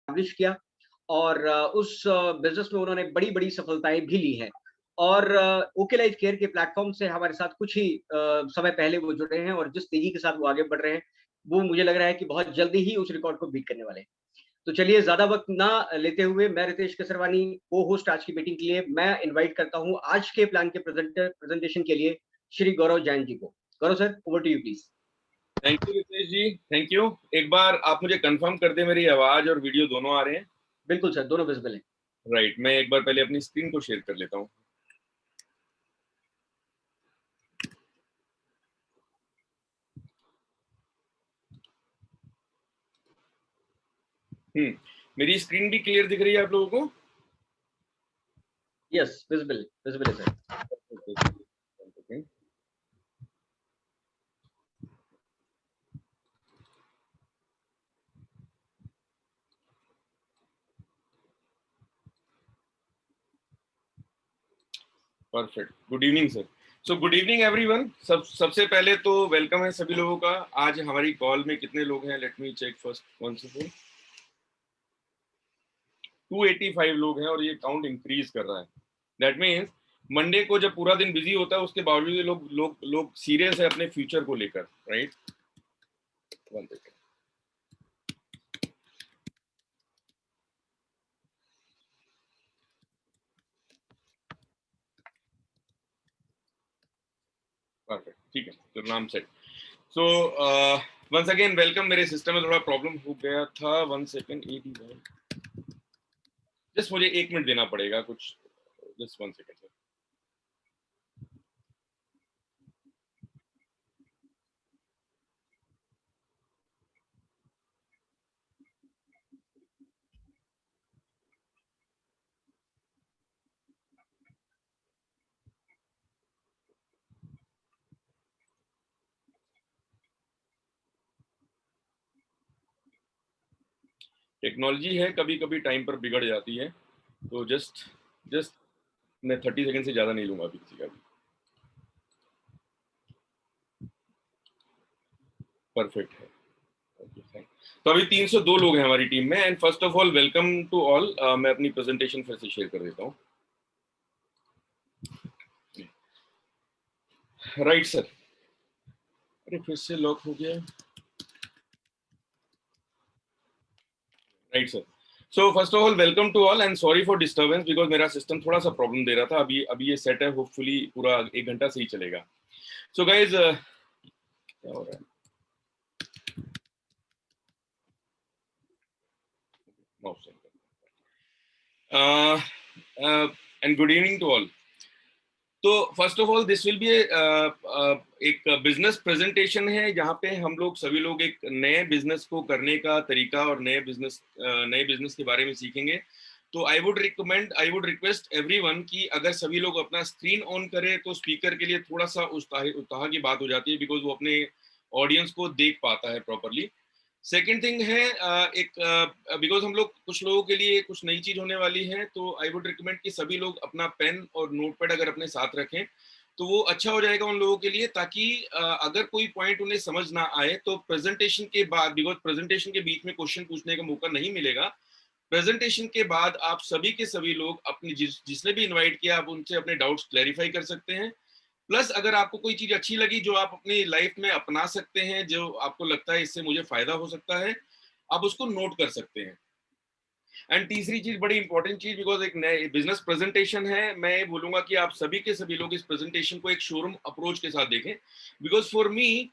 Establish किया और उस बिज़नेस में उन्होंने बड़ी-बड़ी सफलताएँ भी ली हैं। और ओके लाइफ केयर के प्लेटफ़ॉर्म से हमारे साथ कुछ ही समय पहले वो जुड़े हैं और जिस तेज़ी के साथ वो आगे बढ़ रहे हैं, वो मुझे लग रहा है कि बहुत जल्दी ही उस रिकॉर्ड को बीट करने वाले हैं। तो चलिए ज़्यादा वक़्त ना लेते हुए मैं रितेश केसरवानी को-होस्ट आज की मीटिंग के लिए मैं इनवाइट करता हूँ आज के प्लान के प्रेज़ेंटेशन के लिए श्री गौरव जैन जी को। Gaurav sir, over to you please. Thank you Ritesh ji, thank you. एक बार आप मुझे कंफर्म कर दें मेरी आवाज और वीडियो दोनों आ रहे हैं? बिल्कुल सर, दोनों विज़िबल हैं। राइट, मैं एक बार पहले अपनी स्क्रीन को शेयर कर लेता हूँ। मेरी स्क्रीन भी क्लियर दिख रही है आप लोगों को? यस, विज़िबल विज़िबल है sir. Perfect. Good evening sir. So good evening everyone. सबसे पहले तो वेलकम है सभी लोगों का। आज हमारी कॉल में कितने लोग हैं? Let me check first. 285 लोग हैं और ये काउंट इंक्रीज कर रहा है। दैट मीन्स मंडे को जब पूरा दिन बिजी होता है उसके बावजूद लोग लोग लोग सीरियस है अपने फ्यूचर को लेकर, राइट? One second. परफेक्ट, ठीक है, तो नाम set. So once again welcome. मेरे सिस्टम में थोड़ा प्रॉब्लम हो गया था। One second. जस्ट मुझे 1 मिनट देना पड़ेगा कुछ। Just one second sir. Technology है, कभी कभी टाइम पर बिगड़ जाती है, तो जस्ट मैं 30 सेकंड से ज्यादा नहीं लूंगा अभी किसी का भी। परफेक्ट है। तो अभी 302 लोग हैं हमारी टीम में। And first of all welcome to all. मैं अपनी प्रेजेंटेशन फिर से शेयर कर देता हूँ। Right sir. अरे फिर से लॉक हो गया। Right sir. So first of all welcome to all and sorry for disturbance because मेरा सिस्टम थोड़ा सा प्रॉब्लम दे रहा था। अभी ये सेट है, होपफुली पूरा 1 घंटा से ही चलेगा। सो गाइज क्या हो रहा है? And good evening to all. तो first of all this will be एक बिजनेस प्रेजेंटेशन है जहाँ पे हम लोग सभी लोग एक नए बिजनेस को करने का तरीका और नए बिजनेस के बारे में सीखेंगे। तो आई वुड रिक्वेस्ट एवरीवन कि अगर सभी लोग अपना स्क्रीन ऑन करें तो स्पीकर के लिए थोड़ा सा उत्साह की बात हो जाती है बिकॉज वो अपने ऑडियंस को देख पाता है प्रॉपरली। सेकेंड थिंग है एक बिकॉज हम लोग कुछ लोगों के लिए कुछ नई चीज होने वाली है, तो आई वुड रिकमेंड कि सभी लोग अपना पेन और नोटपैड अगर अपने साथ रखें तो वो अच्छा हो जाएगा उन लोगों के लिए, ताकि अगर कोई पॉइंट उन्हें समझ ना आए तो प्रेजेंटेशन के बाद, बिकॉज प्रेजेंटेशन के बीच में क्वेश्चन पूछने का मौका नहीं मिलेगा, प्रेजेंटेशन के बाद आप सभी के सभी लोग अपने जिसने भी इन्वाइट किया आप उनसे अपने डाउट्स क्लैरिफाई कर सकते हैं। प्लस अगर आपको कोई चीज अच्छी लगी जो आप अपनी लाइफ में अपना सकते हैं, जो आपको लगता है इससे मुझे फायदा हो सकता है, आप उसको नोट कर सकते हैं। एंड तीसरी चीज, बड़ी इंपॉर्टेंट चीज, बिकॉज एक नए बिजनेस प्रेजेंटेशन है, मैं ये बोलूंगा कि आप सभी के सभी लोग इस प्रेजेंटेशन को एक शोरूम अप्रोच के साथ देखें। बिकॉज फॉर मी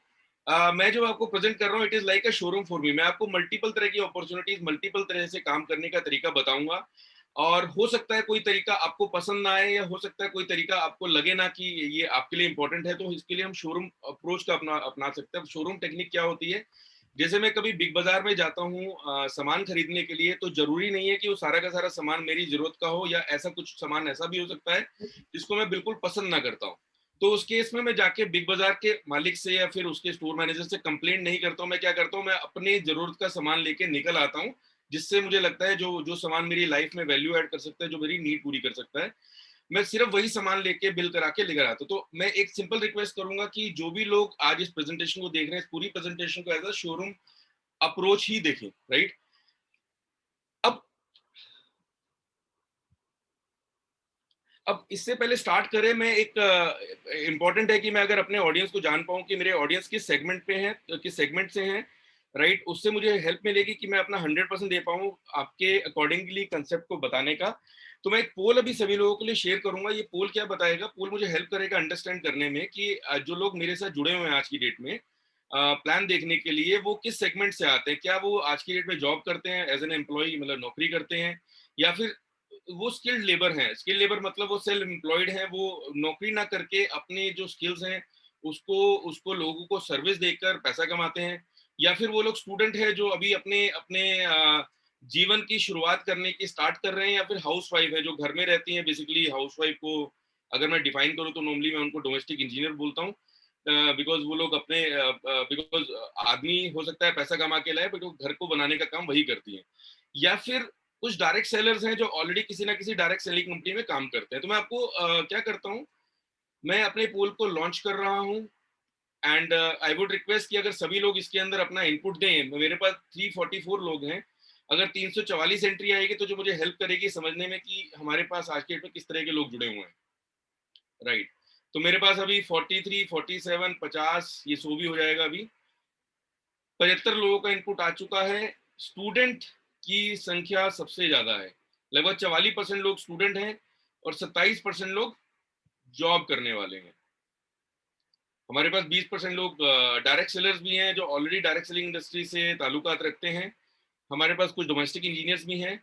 मैं जो आपको प्रेजेंट कर रहा हूँ it is like a showroom for me. मैं आपको मल्टीपल तरह की अपॉर्चुनिटीज, मल्टीपल तरह से काम करने का तरीका बताऊंगा, और हो सकता है कोई तरीका आपको पसंद ना आए, या हो सकता है कोई तरीका आपको लगे ना कि ये आपके लिए इंपॉर्टेंट है, तो इसके लिए हम शोरूम अप्रोच का अपना सकते हैं। शोरूम टेक्निक क्या होती है? जैसे मैं कभी बिग बाजार में जाता हूँ सामान खरीदने के लिए, तो जरूरी नहीं है कि वो सारा का सारा सामान मेरी जरूरत का हो, या ऐसा कुछ सामान ऐसा भी हो सकता है जिसको मैं बिल्कुल पसंद ना करता हूँ। तो उस केस में मैं जाके बिग बाजार के मालिक से या फिर उसके स्टोर मैनेजर से कंप्लेंट नहीं करता हूँ। मैं क्या करता हूँ, मैं अपने जरूरत का सामान लेके निकल आता हूँ, जिससे मुझे लगता है जो सामान मेरी लाइफ में वैल्यू ऐड कर सकता है, जो मेरी नीड पूरी कर सकता है, मैं सिर्फ वही सामान लेके बिल करा के लेकर आता हूँ। तो मैं एक सिंपल रिक्वेस्ट करूंगा कि जो भी लोग आज इस प्रेजेंटेशन को देख रहे हैं, इस पूरी प्रेजेंटेशन को एज अ शोरूम अप्रोच ही देखें, राइट? अब अब इससे पहले स्टार्ट करें, मैं एक इम्पॉर्टेंट है कि मैं अगर अपने ऑडियंस को जान पाऊं कि मेरे ऑडियंस किस सेगमेंट पे हैं, किस सेगमेंट से हैं, राइट, उससे मुझे हेल्प मिलेगी कि मैं अपना 100% दे पाऊं आपके अकॉर्डिंगली कंसेप्ट को बताने का। तो मैं एक पोल अभी सभी लोगों के लिए शेयर करूंगा। ये पोल क्या बताएगा? पोल मुझे हेल्प करेगा अंडरस्टैंड करने में कि जो लोग मेरे साथ जुड़े हुए हैं आज की डेट में प्लान देखने के लिए, वो किस सेगमेंट से आते हैं। क्या वो आज की डेट में जॉब करते हैं, एज एन एम्प्लॉय, मतलब नौकरी करते हैं, या फिर वो स्किल्ड लेबर हैं। स्किल्ड लेबर मतलब वो सेल्फ एम्प्लॉयड हैं, वो नौकरी ना करके अपने जो स्किल्स हैं उसको उसको लोगों को सर्विस देकर पैसा कमाते हैं। या फिर वो लोग स्टूडेंट है जो अभी अपने अपने जीवन की शुरुआत करने की स्टार्ट कर रहे हैं। या फिर हाउस वाइफ है जो घर में रहती हैं। बेसिकली हाउस वाइफ को अगर मैं डिफाइन करूँ तो नॉर्मली मैं उनको डोमेस्टिक इंजीनियर बोलता हूँ, बिकॉज वो लोग अपने बिकॉज आदमी हो सकता है पैसा कमा के लाए, बट वो घर को बनाने का काम वही करती है। या फिर कुछ डायरेक्ट सेलर्स हैं जो ऑलरेडी किसी ना किसी डायरेक्ट सेलिंग कंपनी में काम करते हैं। तो मैं आपको क्या करता हूँ, मैं अपने पोल को लॉन्च कर रहा हूँ, एंड आई वुड रिक्वेस्ट कि अगर सभी लोग इसके अंदर अपना इनपुट दें। मेरे पास 344 लोग हैं। अगर 344 एंट्री आएगी तो जो मुझे हेल्प करेगी समझने में कि हमारे पास आज के डेट में किस तरह के लोग जुड़े हुए हैं, राइट। तो मेरे पास अभी 43, 47, 50, ये 100 भी हो जाएगा। अभी 75 लोगों का इनपुट आ चुका है। स्टूडेंट की संख्या सबसे ज्यादा है, लगभग 44% लोग स्टूडेंट हैं और 27% लोग जॉब करने वाले हैं। हमारे पास 20% लोग डायरेक्ट सेलर्स भी हैं जो ऑलरेडी डायरेक्ट सेलिंग इंडस्ट्री से ताल्लुकात रखते हैं। हमारे पास कुछ डोमेस्टिक इंजीनियर्स भी हैं।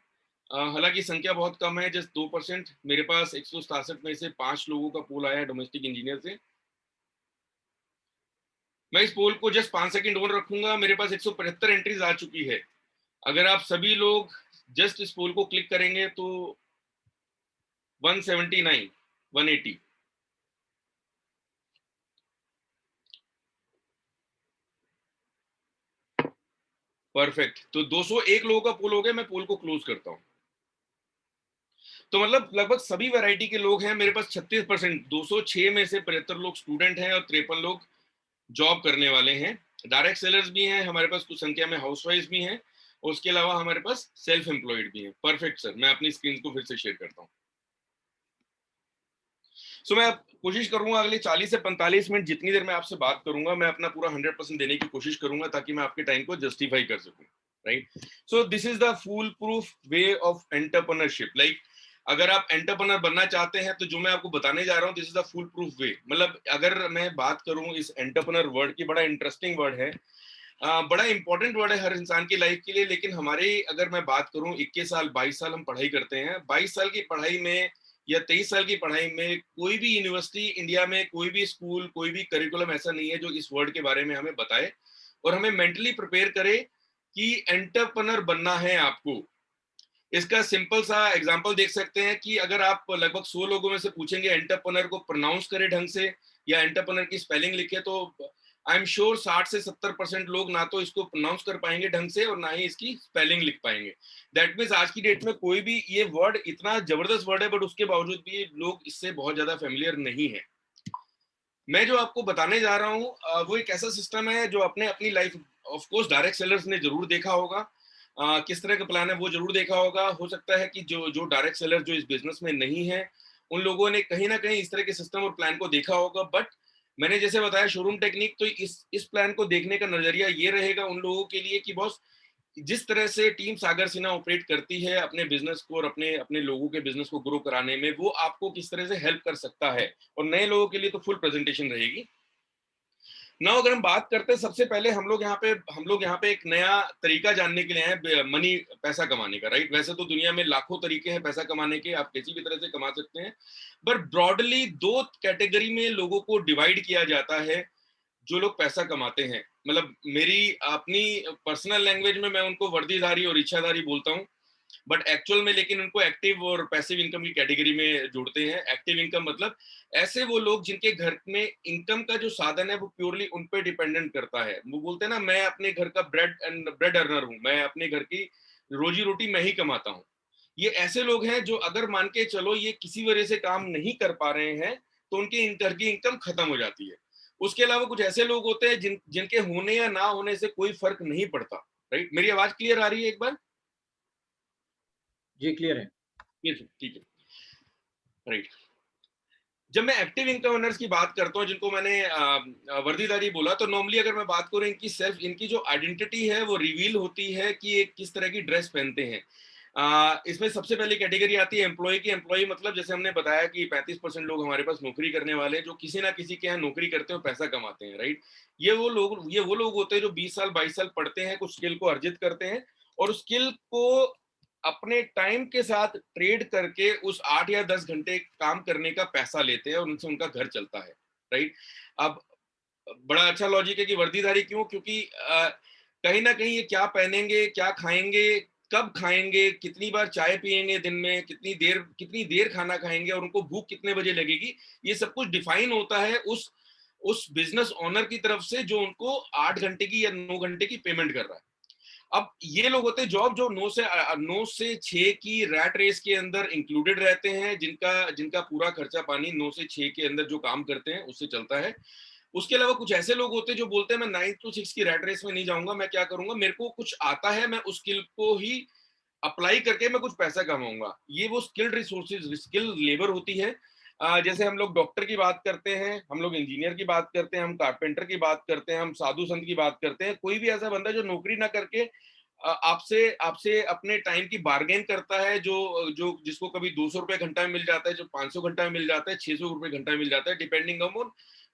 हालांकि संख्या बहुत कम है, जस्ट 2%। मेरे पास 167 में से 5 लोगों का पोल आया है डोमेस्टिक इंजीनियर से। मैं इस पोल को जस्ट 5 सेकंड और रखूंगा। मेरे पास 175 एंट्रीज आ चुकी है। अगर आप सभी लोग जस्ट इस पोल को क्लिक करेंगे तो 179, 180। परफेक्ट। तो 201 लोगों का पोल हो गया। मैं पोल को क्लोज करता हूं। तो मतलब लगभग सभी वैरायटी के लोग हैं। मेरे पास 36%, 206 में से 75 लोग स्टूडेंट हैं और 53 लोग जॉब करने वाले हैं। डायरेक्ट सेलर्स भी हैं हमारे पास, कुछ संख्या में हाउसवाइफ भी हैं, और उसके अलावा हमारे पास सेल्फ एम्प्लॉयड भी हैं। परफेक्ट सर, मैं अपनी स्क्रीन को फिर से शेयर करता हूँ। सो मैं कोशिश करूंगा अगले 40 से 45 मिनट जितनी देर मैं आपसे बात करूंगा, मैं अपना पूरा 100% देने की कोशिश करूंगा ताकि मैं आपके टाइम को जस्टिफाई कर सकूं, right. So this is the foolproof way of entrepreneurship. Like अगर आप एंटरप्रेन्योर बनना चाहते हैं तो जो मैं आपको बताने जा रहा हूं, this is the foolproof way. मतलब अगर मैं बात करूं इस एंटरप्रेन्योर वर्ड की, बड़ा इंटरेस्टिंग वर्ड है, बड़ा इंपॉर्टेंट वर्ड है हर इंसान की लाइफ के लिए। लेकिन हमारे अगर मैं बात करूं 21 साल 22 साल हम पढ़ाई करते हैं। 22 साल की पढ़ाई में या 23 साल की पढ़ाई में कोई भी यूनिवर्सिटी इंडिया में, कोई भी स्कूल, कोई भी करिकुलम ऐसा नहीं है जो इस वर्ड के बारे में हमें बताए और हमें मेंटली प्रिपेयर करे कि एंटरप्रेन्योर बनना है आपको। इसका सिंपल सा एग्जांपल देख सकते हैं कि अगर आप लगभग 100 लोगों में से पूछेंगे एंटरप्रेन्योर को प्रोनाउंस करे ढंग से या एंटरप्रेन्योर की स्पेलिंग लिखे, तो आई एम श्योर 60 से 70% लोग ना तो इसको प्रोनाउंस कर पाएंगे ढंग से और ना ही इसकी स्पेलिंग लिख पाएंगे। दैट मीन्स आज की डेट में कोई भी, ये वर्ड इतना जबरदस्त वर्ड है बट उसके बावजूद भी लोग इससे बहुत ज्यादा फेमिलियर नहीं है। मैं जो आपको बताने जा रहा हूँ वो एक ऐसा सिस्टम है जो अपने अपनी life, of course direct sellers ने जरूर देखा होगा। किस तरह का प्लान है वो जरूर देखा होगा। हो सकता है कि जो जो डायरेक्ट सेलर जो इस बिजनेस में नहीं है उन लोगों ने कहीं ना कहीं इस तरह के सिस्टम और प्लान को देखा होगा। बट मैंने जैसे बताया शोरूम टेक्निक, तो इस प्लान को देखने का नजरिया ये रहेगा उन लोगों के लिए कि बॉस, जिस तरह से टीम सागर सिन्हा ऑपरेट करती है अपने बिजनेस को और अपने अपने लोगों के बिजनेस को ग्रो कराने में, वो आपको किस तरह से हेल्प कर सकता है। और नए लोगों के लिए तो फुल प्रेजेंटेशन रहेगी। नाउ अगर हम बात करते हैं, सबसे पहले हम लोग यहाँ पे एक नया तरीका जानने के लिए आए, मनी, पैसा कमाने का, राइट। वैसे तो दुनिया में लाखों तरीके हैं पैसा कमाने के, आप किसी भी तरह से कमा सकते हैं। पर ब्रॉडली दो कैटेगरी में लोगों को डिवाइड किया जाता है जो लोग पैसा कमाते हैं। मतलब मेरी अपनी पर्सनल लैंग्वेज में मैं उनको वर्दीधारी और इच्छाधारी बोलता हूँ, बट एक्चुअल में लेकिन उनको एक्टिव और पैसिव इनकम की कैटेगरी में जोड़ते हैं। एक्टिव इनकम मतलब ऐसे वो लोग जिनके घर में इनकम का जो साधन है वो प्योरली उन पे डिपेंडेंट करता है। वो बोलते हैं ना, मैं अपने घर का ब्रेड अर्नर हूँ, मैं अपने घर की रोजी रोटी मैं ही कमाता हूँ। ये ऐसे लोग हैं जो अगर मान के चलो ये किसी वजह से काम नहीं कर पा रहे हैं तो उनके घर की इनकम खत्म हो जाती है। उसके अलावा कुछ ऐसे लोग होते हैं जिनके होने या ना होने से कोई फर्क नहीं पड़ता, राइट। मेरी आवाज क्लियर आ रही है एक बार? जी, क्लियर है। ये ठीक है, राइट। जब मैं एक्टिव इनकम अर्नर्स की बात करता हूँ, जिनको मैंने वर्दीधारी बोला, तो नॉर्मली अगर मैं बात करूँ, इनकी जो आइडेंटिटी है वो रिवील होती है कि ये किस तरह की ड्रेस पहनते हैं। इसमें सबसे पहली कैटेगरी आती है एम्प्लॉय की। एम्प्लॉय मतलब जैसे हमने बताया कि 35% लोग हमारे पास नौकरी करने वाले हैं, जो किसी ना किसी के यहाँ नौकरी करते हैं और पैसा कमाते हैं, राइट। ये वो लोग होते हैं जो 20 साल 22 साल पढ़ते हैं, कुछ स्किल को अर्जित करते हैं, और उस स्किल को अपने टाइम के साथ ट्रेड करके उस 8 या 10 घंटे काम करने का पैसा लेते हैं, और उनसे उनका घर चलता है, राइट। अब बड़ा अच्छा लॉजिक है कि वर्दीधारी क्यों, क्योंकि कहीं ना कहीं ये क्या पहनेंगे, क्या खाएंगे, कब खाएंगे, कितनी बार चाय पिएंगे दिन में, कितनी देर खाना खाएंगे, और उनको भूख कितने बजे लगेगी, ये सब कुछ डिफाइन होता है उस बिजनेस ओनर की तरफ से, जो उनको 8 घंटे की या 9 घंटे की पेमेंट कर रहा है। अब ये लोग होते हैं जॉब जो 9 से 6 की रैट रेस के अंदर इंक्लूडेड रहते हैं, जिनका जिनका पूरा खर्चा पानी 9 से 6 के अंदर जो काम करते हैं उससे चलता है। उसके अलावा कुछ ऐसे लोग होते हैं जो बोलते हैं मैं 9 to 6 की रैट रेस में नहीं जाऊंगा, मैं क्या करूंगा, मेरे को कुछ आता है, मैं उस स्किल को ही अप्लाई करके मैं कुछ पैसा कमाऊंगा। ये वो स्किल्ड रिसोर्सेज, स्किल लेबर होती है। जैसे हम लोग डॉक्टर की बात करते हैं, हम लोग इंजीनियर की बात करते हैं, हम कारपेंटर की बात करते हैं, हम साधु संत की बात करते हैं, कोई भी ऐसा बंदा जो नौकरी ना करके आपसे आपसे अपने टाइम की बार्गेन करता है, जो जो जिसको कभी 200 रुपए घंटा में मिल जाता है, जो 500 घंटा में मिल जाता है, 600 रुपए घंटा में मिल जाता है, डिपेंडिंग ऑन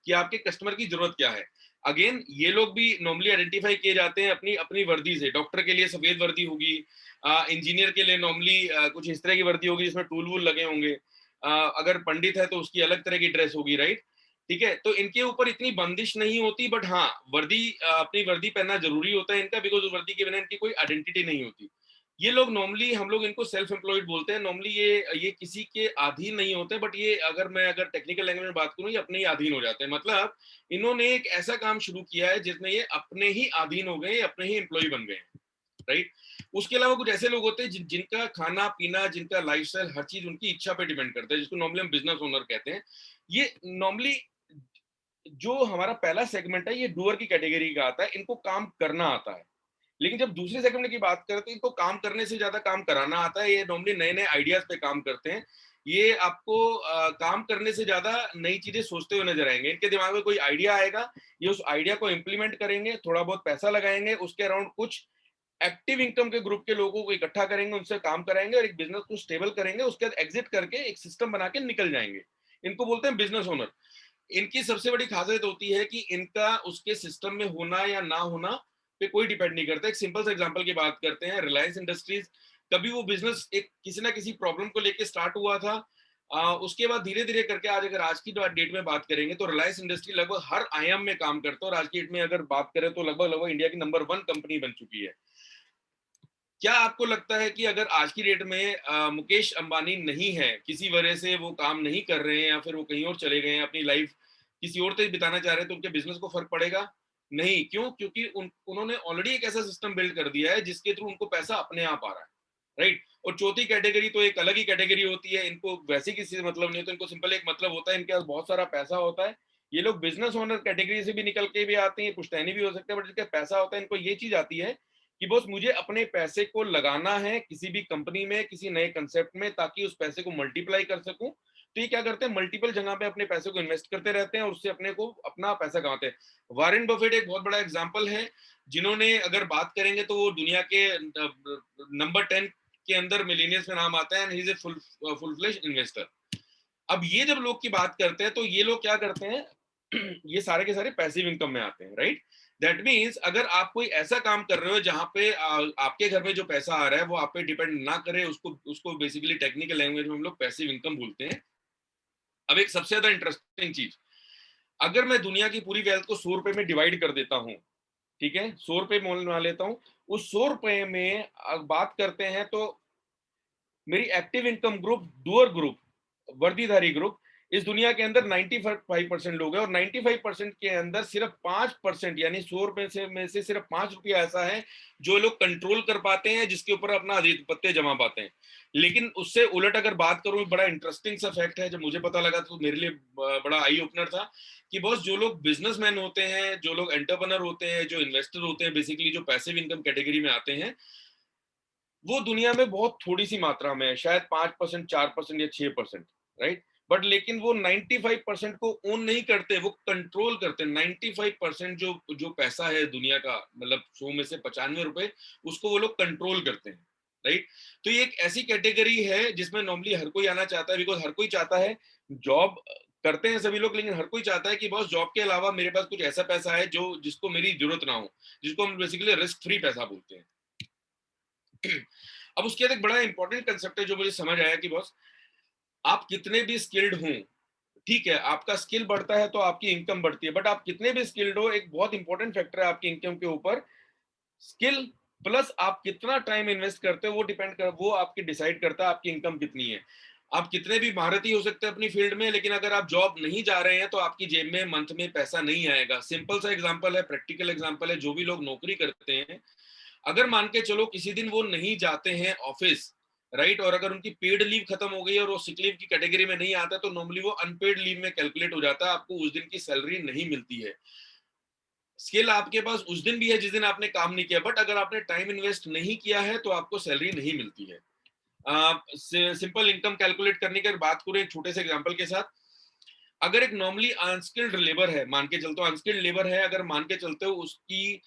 कि आपके कस्टमर की जरूरत क्या है। अगेन ये लोग भी नॉर्मली आइडेंटिफाई किए जाते हैं अपनी अपनी वर्दी से। डॉक्टर के लिए सफेद वर्दी होगी, इंजीनियर के लिए नॉर्मली कुछ इस तरह की वर्दी होगी जिसमें टूल वूल लगे होंगे, अगर पंडित है तो उसकी अलग तरह की ड्रेस होगी, राइट। ठीक है, तो इनके ऊपर इतनी बंदिश नहीं होती, बट हाँ, अपनी वर्दी पहनना जरूरी होता है इनका, बिकॉज वर्दी के बिना इनकी कोई आइडेंटिटी नहीं होती। ये लोग नॉर्मली, हम लोग इनको सेल्फ एम्प्लॉयड बोलते हैं। नॉर्मली ये किसी के अधीन नहीं होते, बट ये अगर टेक्निकल लैंग्वेज में बात करूं, ये अपने ही अधीन हो जाते हैं। मतलब इन्होंने एक ऐसा काम शुरू किया है जिसमें ये अपने ही अधीन हो गए, अपने ही एम्प्लॉय बन गए, राइट। उसके अलावा कुछ ऐसे लोग होते हैं जिनका खाना पीना, जिनका लाइफस्टाइल, हर चीज उनकी इच्छा पे डिपेंड करता है, जिसको नॉर्मली हम बिजनेस ओनर कहते हैं। ये नॉर्मली जो हमारा पहला सेगमेंट है, ये डूअर की कैटेगरी का आता है, इनको काम करना आता है। लेकिन जब दूसरे सेगमेंट की बात करते हैं, इनको काम करने से ज्यादा काम कराना आता है। ये नॉर्मली नए नए आइडियाज पे काम करते हैं। ये आपको काम करने से ज्यादा नई चीजें सोचते हुए नजर आएंगे। इनके दिमाग में कोई आइडिया आएगा, ये उस आइडिया को इंप्लीमेंट करेंगे, थोड़ा बहुत पैसा लगाएंगे, उसके अराउंड कुछ एक्टिव इनकम के ग्रुप के लोगों को इकट्ठा करेंगे, उनसे काम कराएंगे, और एक बिजनेस को स्टेबल करेंगे। उसके बाद एग्जिट करके एक सिस्टम बना के निकल जाएंगे। इनको बोलते हैं बिजनेस ओनर। इनकी सबसे बड़ी खासियत होती है कि इनका उसके सिस्टम में होना या ना होना पे कोई डिपेंड नहीं करता। एक सिंपल सा एग्जांपल की बात करते हैं, रिलायंस इंडस्ट्रीज, कभी वो बिजनेस एक किसी ना किसी प्रॉब्लम को लेके स्टार्ट हुआ था। उसके बाद धीरे धीरे करके आज की डेट में बात करेंगे तो रिलायंस इंडस्ट्री लगभग हर आयाम में काम करता है, और आज की डेट में अगर बात करें तो लगभग लगभग इंडिया की नंबर 1 कंपनी बन चुकी है। क्या आपको लगता है कि अगर आज की डेट में मुकेश अंबानी नहीं है, किसी वजह से वो काम नहीं कर रहे हैं, या फिर वो कहीं और चले गए हैं, अपनी लाइफ किसी और से बिताना चाह रहे हैं, तो उनके बिजनेस को फर्क पड़ेगा? नहीं। क्यों? क्योंकि उन्होंने ऑलरेडी एक ऐसा सिस्टम बिल्ड कर दिया है जिसके थ्रू उनको पैसा अपने आप आ रहा है, राइट। और चौथी कैटेगरी तो एक अलग ही कैटेगरी होती है। इनको वैसे किसी से मतलब नहीं होता, इनको सिंपल एक मतलब होता है, इनके पास बहुत सारा पैसा होता है। ये लोग बिजनेस ओनर कैटेगरी से भी निकल के भी आते हैं, पुश्तैनी भी हो सकते हैं, बट जिनके पैसा होता है, इनको ये चीज आती है कि बॉस मुझे अपने पैसे को लगाना है किसी भी कंपनी में, किसी नए कंसेप्ट में, ताकि उस पैसे को मल्टीप्लाई कर सकूं। तो ये क्या करते हैं, मल्टीपल जगह पे अपने पैसे को इन्वेस्ट करते रहते हैं, और उससे अपने को अपना पैसा कमाते हैं। वारेन बफेट एक बहुत बड़ा एग्जांपल है, जिन्होंने अगर बात करेंगे तो वो दुनिया के नंबर 10 के अंदर मिलीनियर्स में नाम आता है, and he is a full flesh investor. अब ये जब लोग की बात करते हैं तो ये लोग क्या करते हैं, ये सारे के सारे पैसिव इनकम में आते हैं, राइट। दैट मीन्स अगर आप कोई ऐसा काम कर रहे हो जहां पे आपके घर में जो पैसा आ रहा है वो आप पे डिपेंड ना करे, उसको उसको बेसिकली टेक्निकल लैंग्वेज में हम लोग पैसिव इनकम बोलते हैं। अब एक सबसे ज्यादा इंटरेस्टिंग चीज, अगर मैं दुनिया की पूरी वेल्थ को 100 रुपए में डिवाइड कर देता हूं, ठीक है, 100 रुपए मोल बना लेता हूं, उस 100 रुपए में बात करते हैं तो मेरी active income group, doer group, वर्दीधारी ग्रुप, इस दुनिया के अंदर 95% लोग हैं, और 95% के अंदर सिर्फ 5%, यानी 100 रुपए में से सिर्फ 5 रुपया ऐसा है जो लोग कंट्रोल कर पाते हैं, जिसके ऊपर अपना आधिपत्य जमा पाते हैं। लेकिन उससे उलट अगर बात करूं, बड़ा इंटरेस्टिंग सा फैक्ट है, जब मुझे पता लगा तो मेरे लिए बड़ा आई ओपनर था, कि बॉस जो लोग बिजनेसमैन होते हैं, जो लोग एंटरप्रेन्योर होते हैं, जो इन्वेस्टर होते हैं, बेसिकली जो पैसिव इनकम कैटेगरी में आते हैं, वो दुनिया में बहुत थोड़ी सी मात्रा में है, शायद 5%, 4% या 6%, राइट। बट लेकिन वो 95% को ओन नहीं करते, वो कंट्रोल करते हैं। 95% जो जो पैसा है दुनिया का, मतलब 100 में से 95 रुपए, उसको वो लोग कंट्रोल करते हैं, राइट। तो ये एक ऐसी कैटेगरी है जिसमें नॉर्मली हर कोई आना चाहता है, बिकॉज हर कोई चाहता है, जॉब करते हैं सभी लोग, लेकिन हर कोई चाहता है कि बॉस जॉब के अलावा मेरे पास कुछ ऐसा पैसा है जो जिसको मेरी जरूरत ना हो, जिसको हम बेसिकली रिस्क फ्री पैसा बोलते हैं। अब उसके बाद एक बड़ा इंपॉर्टेंट कंसेप्ट है जो मुझे समझ आया कि बॉस, आप कितने भी स्किल्ड हों, ठीक है, आपका स्किल बढ़ता है तो आपकी इनकम बढ़ती है, बट आप कितने भी स्किल्ड हो, एक बहुत इंपॉर्टेंट फैक्टर है आपकी इनकम के ऊपर, स्किल प्लस आप कितना टाइम इन्वेस्ट करते हो, वो आपकी डिसाइड करता है आपकी इनकम कितनी है। आप कितने भी महारती हो सकते हैं अपनी फील्ड में, लेकिन अगर आप जॉब नहीं जा रहे हैं तो आपकी जेब में मंथ में पैसा नहीं आएगा। सिंपल सा एग्जांपल है, प्रैक्टिकल एग्जांपल है, जो भी लोग नौकरी करते हैं, अगर मान के चलो किसी दिन वो नहीं जाते हैं ऑफिस, राइट, और अगर उनकी पेड लीव खत्म हो गई और वो सिक लीव की कैटेगरी में नहीं आता, तो नॉर्मली वो अनपेड लीव में कैलकुलेट हो जाता है, आपको उस दिन की सैलरी नहीं मिलती है। स्किल आपके पास उस दिन भी है जिस दिन आपने काम नहीं किया, बट अगर आपने टाइम इन्वेस्ट नहीं किया है तो आपको सैलरी नहीं मिलती है। सिंपल इनकम कैलकुलेट करने की बात करें एक छोटे से एग्जांपल के साथ, अगर एक नॉर्मली अनस्किल्ड लेबर है, मान के चलते हो अनस्किल्ड लेबर है, अगर मान के चलते हो उसकी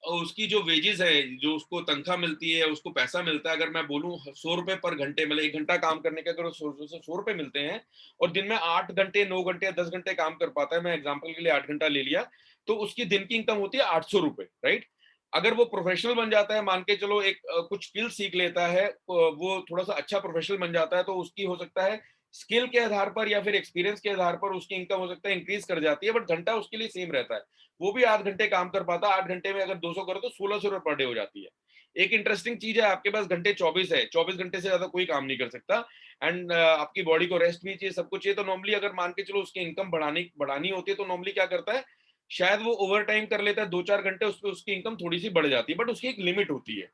उसकी जो वेजेस है, जो उसको तनख्वाह मिलती है, उसको पैसा मिलता है, अगर मैं बोलूं 100 रुपए पर घंटे, मतलब 1 घंटा काम करने के अगर 100 रुपए मिलते हैं और दिन में 8 घंटे 9 घंटे 10 घंटे काम कर पाता है, मैं एग्जांपल के लिए 8 घंटा ले लिया, तो उसकी दिन की इनकम होती है 800 रुपए, राइट। अगर वो प्रोफेशनल बन जाता है, मान के चलो एक कुछ स्किल सीख लेता है, वो थोड़ा सा अच्छा प्रोफेशनल बन जाता है, तो उसकी हो सकता है स्किल के आधार पर या फिर एक्सपीरियंस के आधार पर उसकी इनकम हो सकता है इंक्रीज कर जाती है, बट घंटा उसके लिए सेम रहता है। वो भी 8 घंटे काम कर पाता है, 8 घंटे में अगर 200 करो तो 1600 रुपए पर डे हो जाती है। एक इंटरेस्टिंग चीज है, आपके पास घंटे 24 है, 24 घंटे से ज्यादा कोई काम नहीं कर सकता, एंड आपकी बॉडी को रेस्ट भी चाहिए, सब कुछ चाहिए। तो नॉर्मली अगर मान के चलो उसकी इनकम बढ़ानी होती है, तो नॉर्मली क्या करता है, शायद वो ओवर टाइम कर लेता है 2-4 घंटे, उस पर उसकी इनकम थोड़ी सी बढ़ जाती है, बट उसकी एक लिमिट होती है।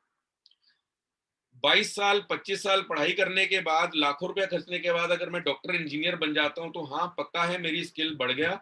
22 साल 25 साल पढ़ाई करने के बाद, लाखों रुपया खर्चने के बाद अगर मैं डॉक्टर इंजीनियर बन जाता हूं, तो हाँ पक्का है मेरी स्किल बढ़ गया,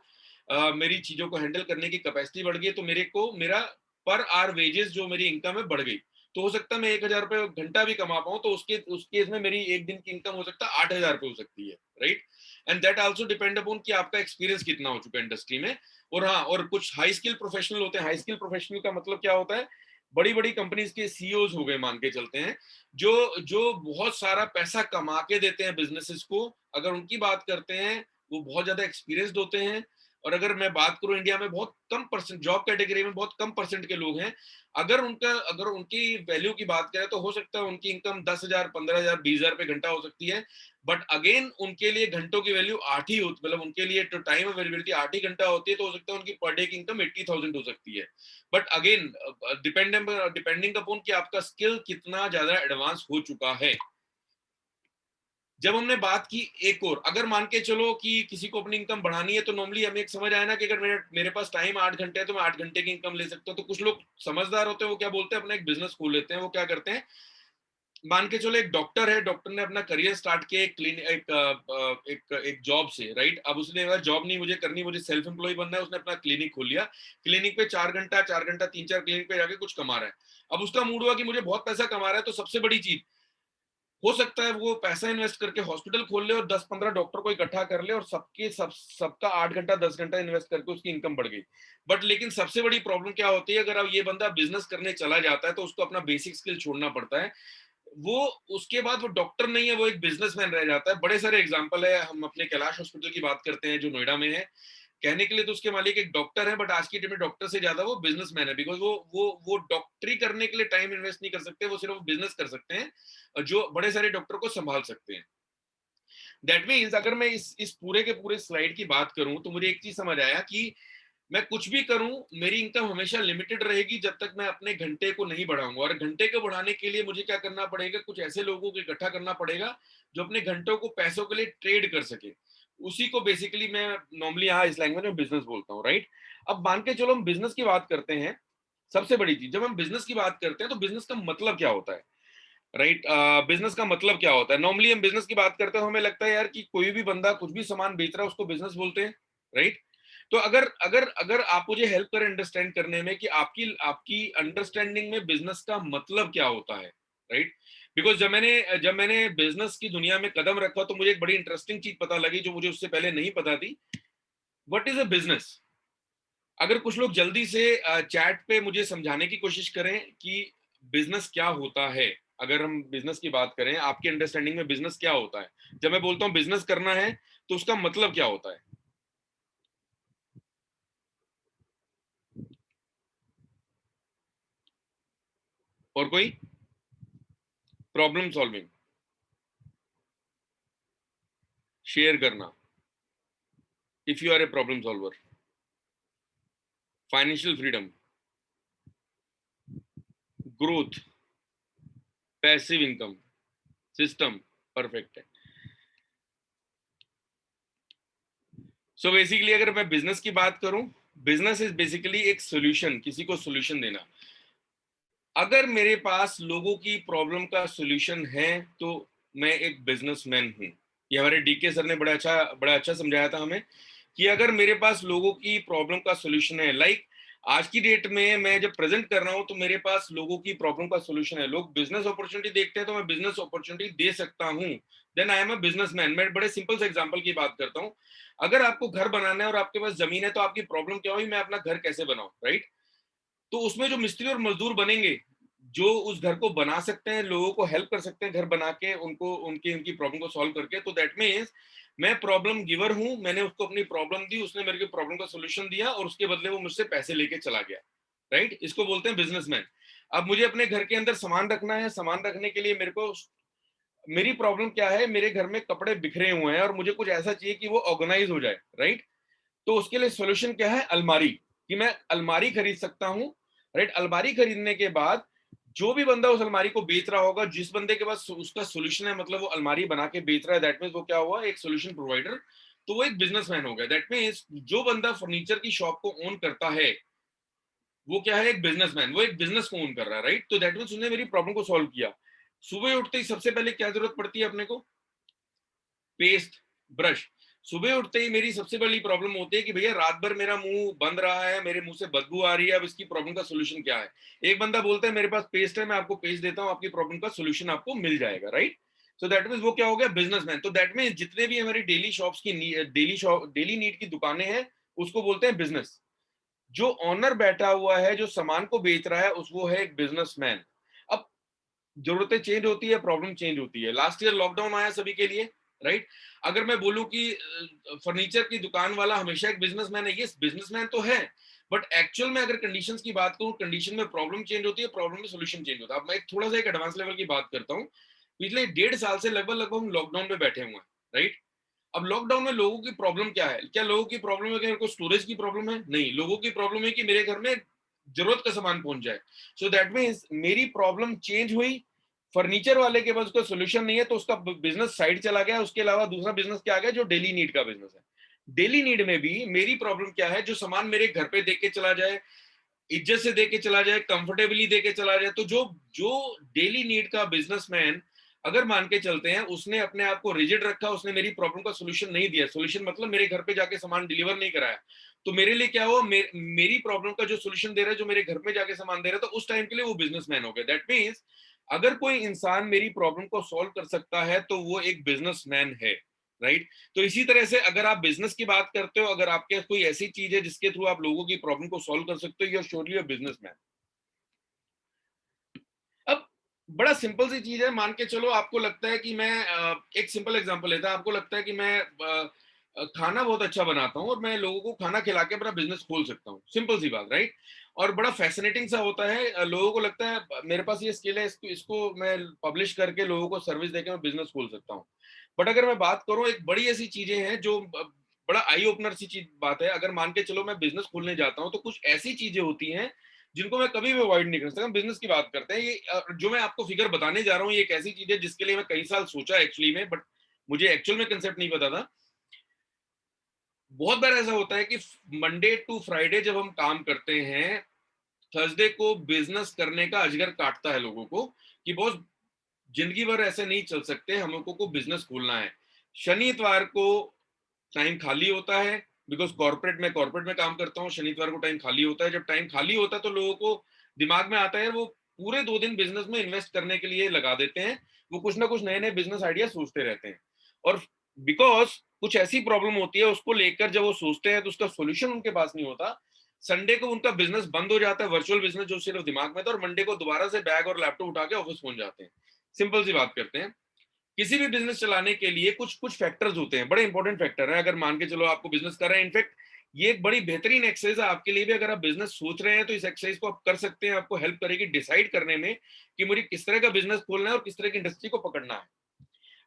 मेरी चीजों को हैंडल करने की कैपेसिटी बढ़ गई, तो मेरा पर आवर वेजेस जो मेरी इनकम है बढ़ गई। तो हो सकता है मैं 1,000 रुपये घंटा भी कमा पाऊं, तो उस केस में मेरी एक दिन की इनकम हो सकता है 8,000 रुपये हो सकती है, right. And that also depend upon कि आपका एक्सपीरियंस कितना हो चुका है इंडस्ट्री में। और हाँ, और कुछ हाई स्किल प्रोफेशनल होते हैं। हाई स्किल प्रोफेशनल का मतलब क्या होता है, बड़ी बड़ी कंपनीज के सीईओज हो गए मान के चलते हैं, जो जो बहुत सारा पैसा कमा के देते हैं बिजनेसेस को, अगर उनकी बात करते हैं, वो बहुत ज्यादा एक्सपीरियंस्ड होते हैं। और अगर मैं बात करूं, इंडिया में बहुत कम परसेंट जॉब कैटेगरी में बहुत कम परसेंट के लोग हैं, अगर उनकी वैल्यू की बात करें, तो हो सकता है उनकी इनकम 10,000 15,000 20,000 रुपए घंटा हो सकती है, बट अगेन उनके लिए घंटों की वैल्यू 8 ही होती, मतलब उनके लिए तो टाइम अवेलेबिलिटी 8 ही घंटा होती है, तो हो सकता है उनकी पर डे की इनकम 80,000 हो सकती है। बट अगेन डिपेंडिंग अपॉन कि आपका स्किल कितना ज्यादा एडवांस हो चुका है। जब हमने बात की एक और, अगर मान के चलो कि किसी को अपनी इनकम बढ़ानी है, तो नॉर्मली हमें एक समझ आया ना कि अगर मेरे पास टाइम 8 घंटे है तो मैं 8 घंटे की इनकम ले सकता हूँ। तो कुछ लोग समझदार होते हैं, वो क्या बोलते हैं, अपना एक बिजनेस खोल लेते हैं। वो क्या करते हैं, मान के चलो एक डॉक्टर है, डॉक्टर ने अपना करियर स्टार्ट किया एक एक जॉब से, राइट। अब उसने कहा जॉब नहीं मुझे करनी, मुझे सेल्फ एम्प्लॉय बनना है, उसने अपना क्लिनिक खोल लिया। क्लिनिक पे 4 घंटा 3-4 क्लिनिक पे जाके कुछ कमा रहा है। अब उसका मूड हुआ कि मुझे बहुत पैसा कमा रहा है, तो सबसे बड़ी चीज हो सकता है वो पैसा इन्वेस्ट करके हॉस्पिटल खोल ले और 10-15 डॉक्टर को इकट्ठा कर ले, और सबका 8 घंटा 10 घंटा इन्वेस्ट करके उसकी इनकम बढ़ गई। बट लेकिन सबसे बड़ी प्रॉब्लम क्या होती है, अगर अब ये बंदा बिजनेस करने चला जाता है, तो उसको अपना बेसिक स्किल छोड़ना पड़ता है। वो उसके बाद वो डॉक्टर नहीं है, वो एक बिजनेसमैन रह जाता है। बड़े सारे एग्जांपल है, हम अपने कैलाश हॉस्पिटल की बात करते हैं जो नोएडा में है। कहने के लिए तो उसके मालिक एक डॉक्टर है, बट आज की डेट में डॉक्टर से ज्यादा वो बिजनेसमैन है, बिकॉज वो डॉक्टरी करने के लिए टाइम इन्वेस्ट नहीं कर सकते, वो सिर्फ बिजनेस कर सकते हैं जो बड़े सारे डॉक्टर को संभाल सकते हैं। दैट मीन्स अगर मैं इस पूरे के पूरे स्लाइड की बात करूं, तो मुझे एक चीज समझ आया कि मैं कुछ भी करूं, मेरी इनकम हमेशा लिमिटेड रहेगी जब तक मैं अपने घंटे को नहीं बढ़ाऊंगा। और घंटे को बढ़ाने के लिए मुझे क्या करना पड़ेगा, कुछ ऐसे लोगों को इकट्ठा करना पड़ेगा जो अपने घंटों को पैसों के लिए ट्रेड कर सके। उसी को बेसिकली मैं नॉर्मली यहाँ इस लैंग्वेज में बिजनेस बोलता हूँ, राइट। अब मान के चलो हम बिजनेस की बात करते हैं। सबसे बड़ी चीज, जब हम बिजनेस की बात करते हैं तो बिजनेस का मतलब क्या होता है, राइट। बिजनेस का मतलब क्या होता है, नॉर्मली हम बिजनेस की बात करते हैं, हमें लगता है यार कि कोई भी बंदा कुछ भी सामान बेच रहा है उसको बिजनेस बोलते हैं, राइट। तो अगर अगर अगर आप मुझे हेल्प करें अंडरस्टैंड करने में कि आपकी आपकी अंडरस्टैंडिंग में बिजनेस का मतलब क्या होता है, राइट। बिकॉज जब मैंने बिजनेस की दुनिया में कदम रखा तो मुझे एक बड़ी इंटरेस्टिंग चीज पता लगी जो मुझे उससे पहले नहीं पता थी. What is a business? अगर कुछ लोग जल्दी से चैट पे मुझे समझाने की कोशिश करें कि बिजनेस क्या होता है, अगर हम बिजनेस की बात करें, आपकी अंडरस्टैंडिंग में बिजनेस क्या होता है? जब मैं बोलता हूँ बिजनेस करना है तो उसका मतलब क्या होता है? और कोई? प्रॉब्लम सॉल्विंग, शेयर करना, if you are a problem solver, financial freedom, growth, passive income, system, perfect है. सो बेसिकली अगर मैं बिजनेस की बात करूं, बिजनेस इज बेसिकली एक सोल्यूशन, किसी को सोल्यूशन देना. अगर मेरे पास लोगों की प्रॉब्लम का सोल्यूशन है तो मैं एक बिजनेसमैन हूं. ये हमारे डीके सर ने बड़ा अच्छा समझाया था हमें कि अगर मेरे पास लोगों की प्रॉब्लम का सोल्यूशन है, लाइक आज की डेट में मैं जब प्रेजेंट कर रहा हूं तो मेरे पास लोगों की प्रॉब्लम का सोल्यूशन है. लोग बिजनेस अपॉर्चुनिटी देखते हैं तो मैं बिजनेस अपॉर्चुनिटी दे सकता हूं, then I am a businessman. मैं बड़े सिंपल से एग्जांपल की बात करता हूं. अगर आपको घर बनाना है और आपके पास जमीन है तो आपकी प्रॉब्लम क्या हुई, मैं अपना घर कैसे बनाऊं, राइट? तो उसमें जो मिस्त्री और मजदूर बनेंगे, जो उस घर को बना सकते हैं, लोगों को हेल्प कर सकते हैं घर बना के, उनको उनकी प्रॉब्लम को सॉल्व करके, तो दैट मीन्स मैं प्रॉब्लम गिवर हूं. मैंने उसको अपनी प्रॉब्लम दी, उसने मेरे को प्रॉब्लम का सोल्यूशन दिया और उसके बदले वो मुझसे पैसे लेके चला गया, राइट? इसको बोलते हैं बिजनेसमैन. अब मुझे अपने घर के अंदर सामान रखना है. सामान रखने के लिए मेरे को, मेरी प्रॉब्लम क्या है, मेरे घर में कपड़े बिखरे हुए हैं और मुझे कुछ ऐसा चाहिए कि वो ऑर्गेनाइज हो जाए, राइट? तो उसके लिए सॉल्यूशन क्या है? अलमारी. कि मैं अलमारी खरीद सकता हूं, राइट? अलमारी खरीदने के बाद जो भी बंदा उस अलमारी को बेच रहा होगा, जिस बंदे के पास उसका सॉल्यूशन है, मतलब वो अलमारी बना के बेच रहा है, दैट मीन्स वो क्या हुआ? एक सॉल्यूशन प्रोवाइडर. तो वो एक बिजनेसमैन हो गया. दैट मीन्स जो बंदा फर्नीचर की शॉप को ओन करता है वो क्या है? एक बिजनेसमैन. वो एक बिजनेस को ओन कर रहा है, राइट? तो दैट मीन्स उसने मेरी प्रॉब्लम को सॉल्व किया. सुबह उठते ही सबसे पहले क्या जरूरत पड़ती है अपने को? Paste, brush. सुबह उठते ही मेरी सबसे बड़ी प्रॉब्लम होती है कि भैया रात भर मेरा मुंह बंद रहा है, मेरे मुंह से बदबू आ रही है, अब इसकी प्रॉब्लम का सोल्यूशन क्या है? एक बंदा बोलता है मेरे पास पेस्ट है, मैं आपको पेस्ट देता हूं, आपकी प्रॉब्लम का सोल्यूशन आपको मिल जाएगा, राइट? सो दैट मीन्स वो क्या हो गया? बिजनेसमैन. तो दैट मीन्स जितने भी हमारी डेली नीड की दुकानें हैं, उसको बोलते हैं बिजनेस. जो ऑनर बैठा हुआ है, जो सामान को बेच रहा है, उस वो है एक बिजनेसमैन. अब जरूरतें चेंज होती है, प्रॉब्लम चेंज होती है. लास्ट ईयर लॉकडाउन आया सभी के लिए, राइट? अगर मैं बोलूं कि फर्नीचर की दुकान वाला हमेशा एक बिजनेसमैन है, ये बिजनेसमैन तो है, बट एक्चुअल में अगर कंडीशंस की बात करूं, कंडीशन में प्रॉब्लम चेंज होती है, प्रॉब्लम में सोल्यूशन चेंज होता है. अब मैं एक थोड़ा सा एक एडवांस लेवल की बात करता हूं. पिछले 1.5 साल से लगभग लगभग हम लॉकडाउन में बैठे हुए हैं, राइट? अब लॉकडाउन में लोगों की प्रॉब्लम क्या है? क्या लोगों की प्रॉब्लम है कि मेरे को स्टोरेज की प्रॉब्लम है? नहीं, लोगों की प्रॉब्लम है कि मेरे घर में जरूरत का सामान पहुंच जाए. सो दैट मीन्स मेरी प्रॉब्लम चेंज हुई. फर्नीचर वाले के पास उसका सोल्यूशन नहीं है तो उसका बिजनेस साइड चला गया. उसके अलावा दूसरा बिजनेस क्या आ गया? जो डेली नीड का बिजनेस है. डेली नीड में भी मेरी प्रॉब्लम क्या है? जो सामान मेरे घर पे देके चला जाए, इज्जत से देके चला जाए, कंफर्टेबली देके चला जाए. तो जो जो डेली नीड का बिजनेसमैन, अगर मान के चलते हैं उसने अपने आप को रिजिड रखा, उसने मेरी प्रॉब्लम का सोल्यूशन नहीं दिया, सोल्यूशन मतलब मेरे घर पे जाके सामान डिलीवर नहीं कराया, तो मेरे लिए क्या हुआ? मेरी प्रॉब्लम का जो सोल्यूशन दे रहा है, जो मेरे घर पे जाके सामान दे रहा है, तो उस टाइम के लिए वो बिजनेसमैन हो गया. दैट मीन्स अगर कोई इंसान मेरी प्रॉब्लम को सॉल्व कर सकता है तो वो एक बिजनेसमैन है, राइट? तो इसी तरह से अगर आप बिजनेस की बात करते हो, अगर आपके कोई ऐसी चीज है जिसके थ्रू आप लोगों की प्रॉब्लम को सॉल्व कर सकते हो, you are surely a businessman. अब बड़ा सिंपल सी चीज है. मान के चलो आपको लगता है कि मैं एक सिंपल एग्जांपल लेता हूं. आपको लगता है कि मैं खाना बहुत अच्छा बनाता हूं और मैं लोगों को खाना खिला के अपना बिजनेस खोल सकता हूं. सिंपल सी बात, राइट? और बड़ा फैसिनेटिंग सा होता है. लोगों को लगता है मेरे पास ये स्किल है, इसको मैं पब्लिश करके लोगों को सर्विस देके मैं बिजनेस खोल सकता हूँ. बट अगर मैं बात करूं, एक बड़ी ऐसी चीजें हैं जो बड़ा आई ओपनर सी चीज बात है. अगर मान के चलो मैं बिजनेस खोलने जाता हूं तो कुछ ऐसी चीजें होती हैं जिनको मैं कभी भी अवॉइड नहीं कर सकता. हम बिजनेस की बात करते हैं. ये जो मैं आपको फिगर बताने जा रहा हूँ, ये एक ऐसी चीज है जिसके लिए मैं कई साल सोचा एक्चुअली में, बट मुझे एक्चुअल में कंसेप्ट नहीं पता था. बहुत बार ऐसा होता है कि मंडे टू फ्राइडे जब हम काम करते हैं, थर्सडे को बिजनेस करने का अजगर काटता है लोगों को कि बॉस जिंदगी भर ऐसे नहीं चल सकते, हम लोगों को बिजनेस खोलना है. शनि इतवार को टाइम खाली होता है, बिकॉज कॉर्पोरेट में काम करता हूँ. शनिवार को टाइम खाली होता है. जब टाइम खाली होता है तो लोगों को दिमाग में आता है वो पूरे 2 दिन बिजनेस में इन्वेस्ट करने के लिए लगा देते हैं। वो कुछ ना कुछ नए नए बिजनेस आइडिया सोचते रहते हैं, और बिकॉज कुछ ऐसी प्रॉब्लम होती है उसको लेकर जब वो सोचते हैं तो उसका सोल्यूशन उनके पास नहीं होता, संडे को उनका बिजनेस बंद हो जाता है, वर्चुअल बिजनेस जो सिर्फ दिमाग में था, और मंडे को दोबारा से बैग और लैपटॉप उठा के ऑफिस पहुंच जाते हैं। सिंपल सी बात करते हैं। किसी भी बिजनेस चलाने के लिए कुछ कुछ फैक्टर्स होते हैं, बड़े इंपॉर्टेंट फैक्टर है। अगर मान के चलो आपको बिजनेस कर रहे हैं, इनफैक्ट ये एक बड़ी बेहतरीन एक्सरसाइज है आपके लिए भी, अगर आप बिजनेस सोच रहे हैं तो इस एक्सरसाइज को आप कर सकते हैं। आपको हेल्प करेगी डिसाइड करने में कि मुझे किस तरह का बिजनेस खोलना है और किस तरह की इंडस्ट्री को पकड़ना है।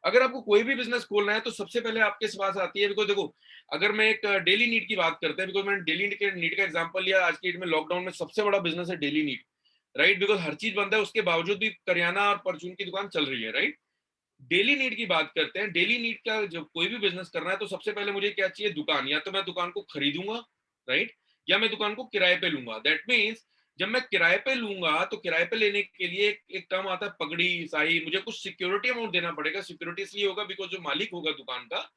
अगर आपको कोई भी बिजनेस खोलना है तो सबसे पहले आपके पास आती है, बिकॉज देखो, अगर मैं एक डेली नीड की बात करते हैं, बिकॉज मैंने डेली नीड का एग्जांपल लिया, आज की डेट में लॉकडाउन में सबसे बड़ा बिजनेस है डेली नीड, राइट? बिकॉज हर चीज बंद है, उसके बावजूद भी करियाना और परचून की दुकान चल रही है, राइट? डेली नीड की बात करते हैं। डेली नीड का जब कोई भी बिजनेस करना है तो सबसे पहले मुझे क्या चाहिए? दुकान। या तो मैं दुकान को खरीदूंगा, राइट, या मैं दुकान को किराए पे लूंगा। दैट मीन्स जब मैं किराए पे लूंगा तो किराए पे लेने के लिए एक टर्म आता है पगड़ी साही, मुझे कुछ सिक्योरिटी अमाउंट देना पड़ेगा। सिक्योरिटी इसलिए होगा बिकॉज जो मालिक होगा दुकान का,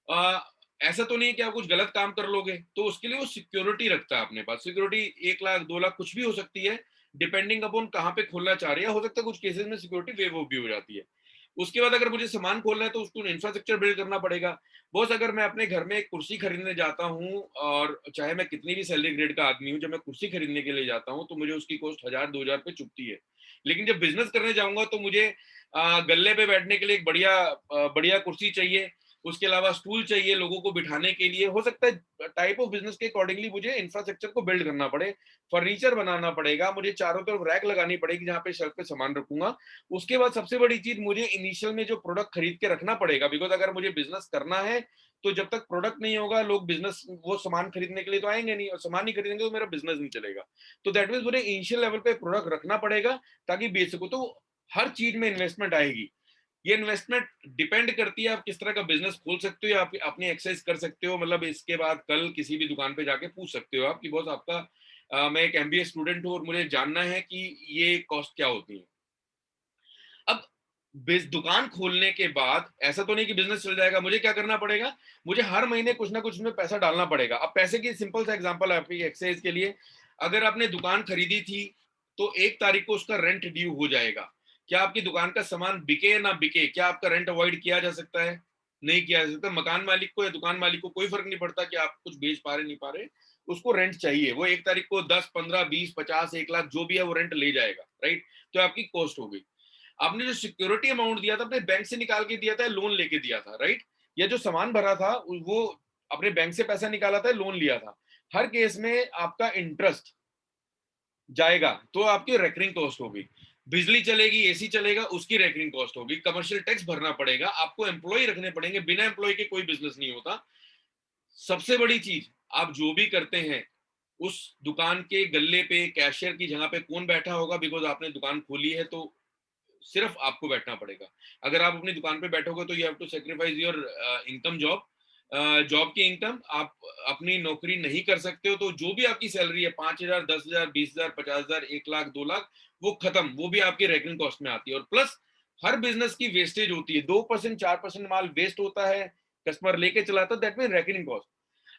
आ, ऐसा तो नहीं है कि आप कुछ गलत काम कर लोगे, तो उसके लिए वो सिक्योरिटी रखता है अपने पास। सिक्योरिटी 1 लाख 2 लाख कुछ भी हो सकती है, डिपेंडिंग अपॉन कहाँ पे खोलना चाह रहे हैं। हो सकता है कुछ केसेस में सिक्योरिटी वेव भी हो जाती है। उसके बाद अगर मुझे सामान खोलना है तो उसको इंफ्रास्ट्रक्चर बिल्ड करना पड़ेगा। बॉस, अगर मैं अपने घर में एक कुर्सी खरीदने जाता हूँ, और चाहे मैं कितनी भी सैलरी ग्रेड का आदमी हूँ, जब मैं कुर्सी खरीदने के लिए जाता हूँ तो मुझे उसकी कॉस्ट 1000 2000 पे चुभती है। लेकिन जब बिजनेस करने जाऊंगा तो मुझे गल्ले पे बैठने के लिए एक बढ़िया बढ़िया कुर्सी चाहिए, उसके अलावा स्टूल चाहिए लोगों को बिठाने के लिए। हो सकता है टाइप ऑफ बिजनेस के अकॉर्डिंगली मुझे इंफ्रास्ट्रक्चर को बिल्ड करना पड़े, फर्नीचर बनाना पड़ेगा, मुझे चारों तरफ रैक लगानी पड़ेगी जहां पे शेल्फ पे सामान रखूंगा। उसके बाद सबसे बड़ी चीज, मुझे इनिशियल में जो प्रोडक्ट खरीद के रखना पड़ेगा, बिकॉज अगर मुझे बिजनेस करना है तो जब तक प्रोडक्ट नहीं होगा लोग बिजनेस वो सामान खरीदने के लिए तो आएंगे नहीं, और सामान नहीं खरीदेंगे तो मेरा बिजनेस नहीं चलेगा। तो दैट मीन्स मुझे इनिशियल लेवल पे प्रोडक्ट रखना पड़ेगा ताकि बेच सकूं। तो हर चीज में इन्वेस्टमेंट आएगी। ये इन्वेस्टमेंट डिपेंड करती है आप किस तरह का बिजनेस खोल सकते हो, या आप अपनी एक्सरसाइज कर सकते हो। मतलब इसके बाद कल किसी भी दुकान पे जाके पूछ सकते हो आप कि बॉस आपका मैं एक एमबीए स्टूडेंट हूँ और मुझे जानना है कि ये कॉस्ट क्या होती है। अब दुकान खोलने के बाद ऐसा तो नहीं कि बिजनेस चल जाएगा, मुझे क्या करना पड़ेगा? मुझे हर महीने कुछ ना कुछ में पैसा डालना पड़ेगा। अब पैसे की सिंपल सा एग्जांपल है आपकी एक्सरसाइज के लिए। अगर आपने दुकान खरीदी थी तो 1 तारीख को उसका रेंट ड्यू हो जाएगा। क्या आपकी दुकान का सामान बिके या ना बिके, क्या आपका रेंट अवॉइड किया जा सकता है? नहीं किया जा सकता। मकान मालिक को या दुकान मालिक को कोई फर्क नहीं पड़ता कि आप कुछ बेच पा रहे नहीं पा रहे, उसको रेंट चाहिए। वो 1 तारीख को 10 15 20 50 1 लाख जो भी है वो रेंट ले जाएगा, राइट? तो आपकी कॉस्ट हो गई। आपने जो सिक्योरिटी अमाउंट दिया था अपने बैंक से निकाल के दिया था, लोन लेके दिया था, राइट? या जो सामान भरा था वो अपने बैंक से पैसा निकाला था, लोन लिया था। हर केस में आपका इंटरेस्ट जाएगा तो आपकी रेकरिंग कॉस्ट होगी। बिजली चलेगी, एसी चलेगा, उसकी रेकरिंग कॉस्ट होगी। कमर्शियल टैक्स भरना पड़ेगा, आपको एम्प्लॉय रखने पड़ेंगे, बिना एम्प्लॉय के कोई बिजनेस नहीं होता। सबसे बड़ी चीज, आप जो भी करते हैं उस दुकान के गल्ले पे कैशियर की जगह पे कौन बैठा होगा? बिकॉज आपने दुकान खोली है तो सिर्फ आपको बैठना पड़ेगा। अगर आप अपनी दुकान पे बैठोगे तो you have to sacrifice your income job, job की इनकम। आप अपनी नौकरी नहीं कर सकते हो तो जो भी आपकी सैलरी है 5,000 10,000 20,000 50,000 1 लाख 2 लाख, वो खत्म, वो भी आपकी रेकरिंग कॉस्ट में आती है। और प्लस हर बिजनेस की वेस्टेज होती है, 2% 4% माल वेस्ट होता है, कस्टमर लेके चलाता है, दैट मीन रेकरिंग कॉस्ट।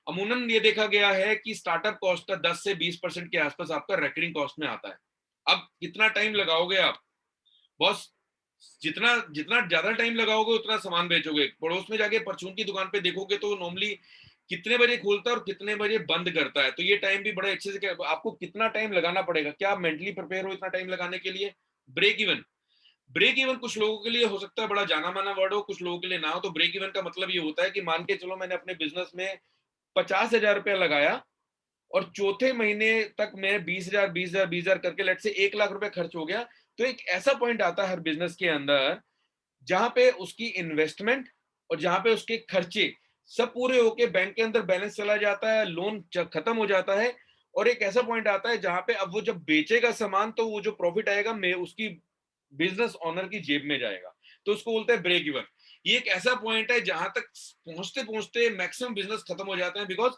अमूमन ये देखा गया है कि स्टार्टअप कॉस्ट का 10 से 20% के आसपास आपका रेकरिंग कॉस्ट में आता है। अब कितना टाइम लगाओगे आप? बॉस, जितना जितना ज्यादा टाइम लगाओगे उतना सामान बेचोगे। पड़ोस में जाके परचून की दुकान पे देखोगे तो नॉर्मली कितने बजे खोलता है और कितने बजे बंद करता है, तो ये टाइम भी बड़े अच्छे से आपको कितना टाइम लगाना पड़ेगा, क्या आप मेंटली प्रिपेयर हो इतना टाइम लगाने के लिए? Break even. ब्रेक इवन कुछ लोगों के लिए हो सकता है बड़ा जाना माना वर्ड हो, कुछ लोगों के लिए ना हो। तो ब्रेक इवन का मतलब ये होता है कि मान के चलो मैंने अपने बिजनेस में 50,000 रुपया लगाया और चौथे महीने तक मैं 20,000 20,000 20,000 करके लेट से 1 लाख रुपए खर्च हो गया। तो एक ऐसा पॉइंट आता है हर बिजनेस के अंदर जहां पे उसकी इन्वेस्टमेंट और जहां पे उसके खर्चे सब पूरे होके बैंक के अंदर बैलेंस चला जाता है, लोन खत्म हो जाता है। और एक ऐसा पॉइंट आता है जहां पे अब वो जब बेचेगा सामान तो वो जो प्रॉफिट आएगा मैं उसकी बिजनेस ओनर की जेब में जाएगा। तो उसको बोलते हैं ब्रेक इवन। ये एक ऐसा पॉइंट है जहां तक पहुंचते पहुंचते मैक्सिमम बिजनेस खत्म हो जाते हैं, बिकॉज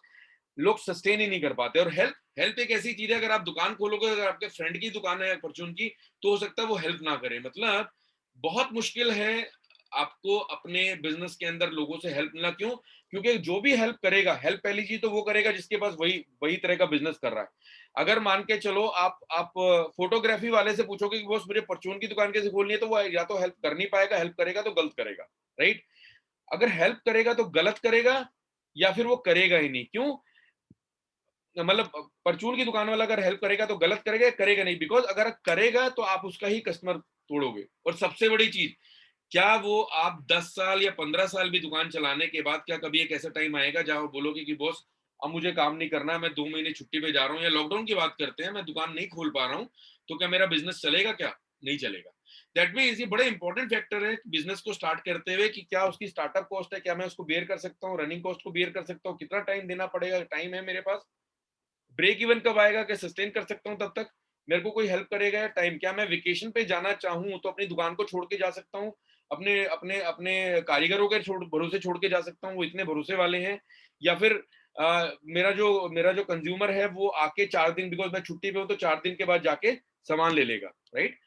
लोग सस्टेन ही नहीं कर पाते। और हेल्प हेल्प एक ऐसी चीज है, अगर आप दुकान खोलोगे, अगर आपके फ्रेंड की दुकान है परचून की, तो हो सकता है वो हेल्प ना करे। मतलब बहुत मुश्किल है आपको अपने बिजनेस के अंदर लोगों से हेल्प मिलना। क्यों? क्योंकि जो भी हेल्प करेगा, हेल्प पहली चीज तो वो करेगा जिसके पास वही वही तरह का बिजनेस कर रहा है। अगर मान के चलो आप फोटोग्राफी वाले से पूछोगे कि बॉस मुझे परचून की दुकान कैसे खोलनी है, तो वो या तो हेल्प कर नहीं पाएगा, हेल्प करेगा तो गलत करेगा, राइट? अगर हेल्प करेगा तो गलत करेगा, या फिर वो करेगा ही नहीं। क्यों? मतलब परचून की दुकान वाला अगर हेल्प करेगा तो गलत करेगा, करेगा नहीं, बिकॉज अगर करेगा तो आप उसका ही कस्टमर तोड़ोगे। और सबसे बड़ी चीज, क्या वो आप 10 साल या 15 साल भी दुकान चलाने के बाद, क्या कभी एक ऐसा टाइम आएगा जहां वो बोलोगे कि बॉस अब मुझे काम नहीं करना, मैं 2 महीने छुट्टी पे जा रहा हूँ, या लॉकडाउन की बात करते हैं, मैं दुकान नहीं खोल पा रहा हूँ, तो क्या मेरा बिजनेस चलेगा? क्या नहीं चलेगा। दैट मीन्स ये बड़े इंपॉर्टेंट फैक्टर है बिजनेस को स्टार्ट करते हुए कि क्या उसकी स्टार्टअप कॉस्ट है, क्या मैं उसको बेयर कर सकता हूँ, रनिंग कॉस्ट को बेयर कर सकता हूँ, कितना टाइम देना पड़ेगा, टाइम है मेरे पास, ब्रेक इवन कब आएगा, क्या सस्टेन कर सकता हूँ तब तक, मेरे को कोई हेल्प करेगा या टाइम, क्या मैं वेकेशन पे जाना चाहूँ तो अपनी दुकान को छोड़ के जा सकता हूँ, अपने अपने अपने कारीगरों के भरोसे छोड़ के जा सकता हूँ, वो इतने भरोसे वाले हैं, या फिर मेरा जो कंज्यूमर है वो आके 4 दिन, बिकॉज मैं छुट्टी पे हूँ, तो 4 दिन के बाद जाके सामान ले लेगा, राइट?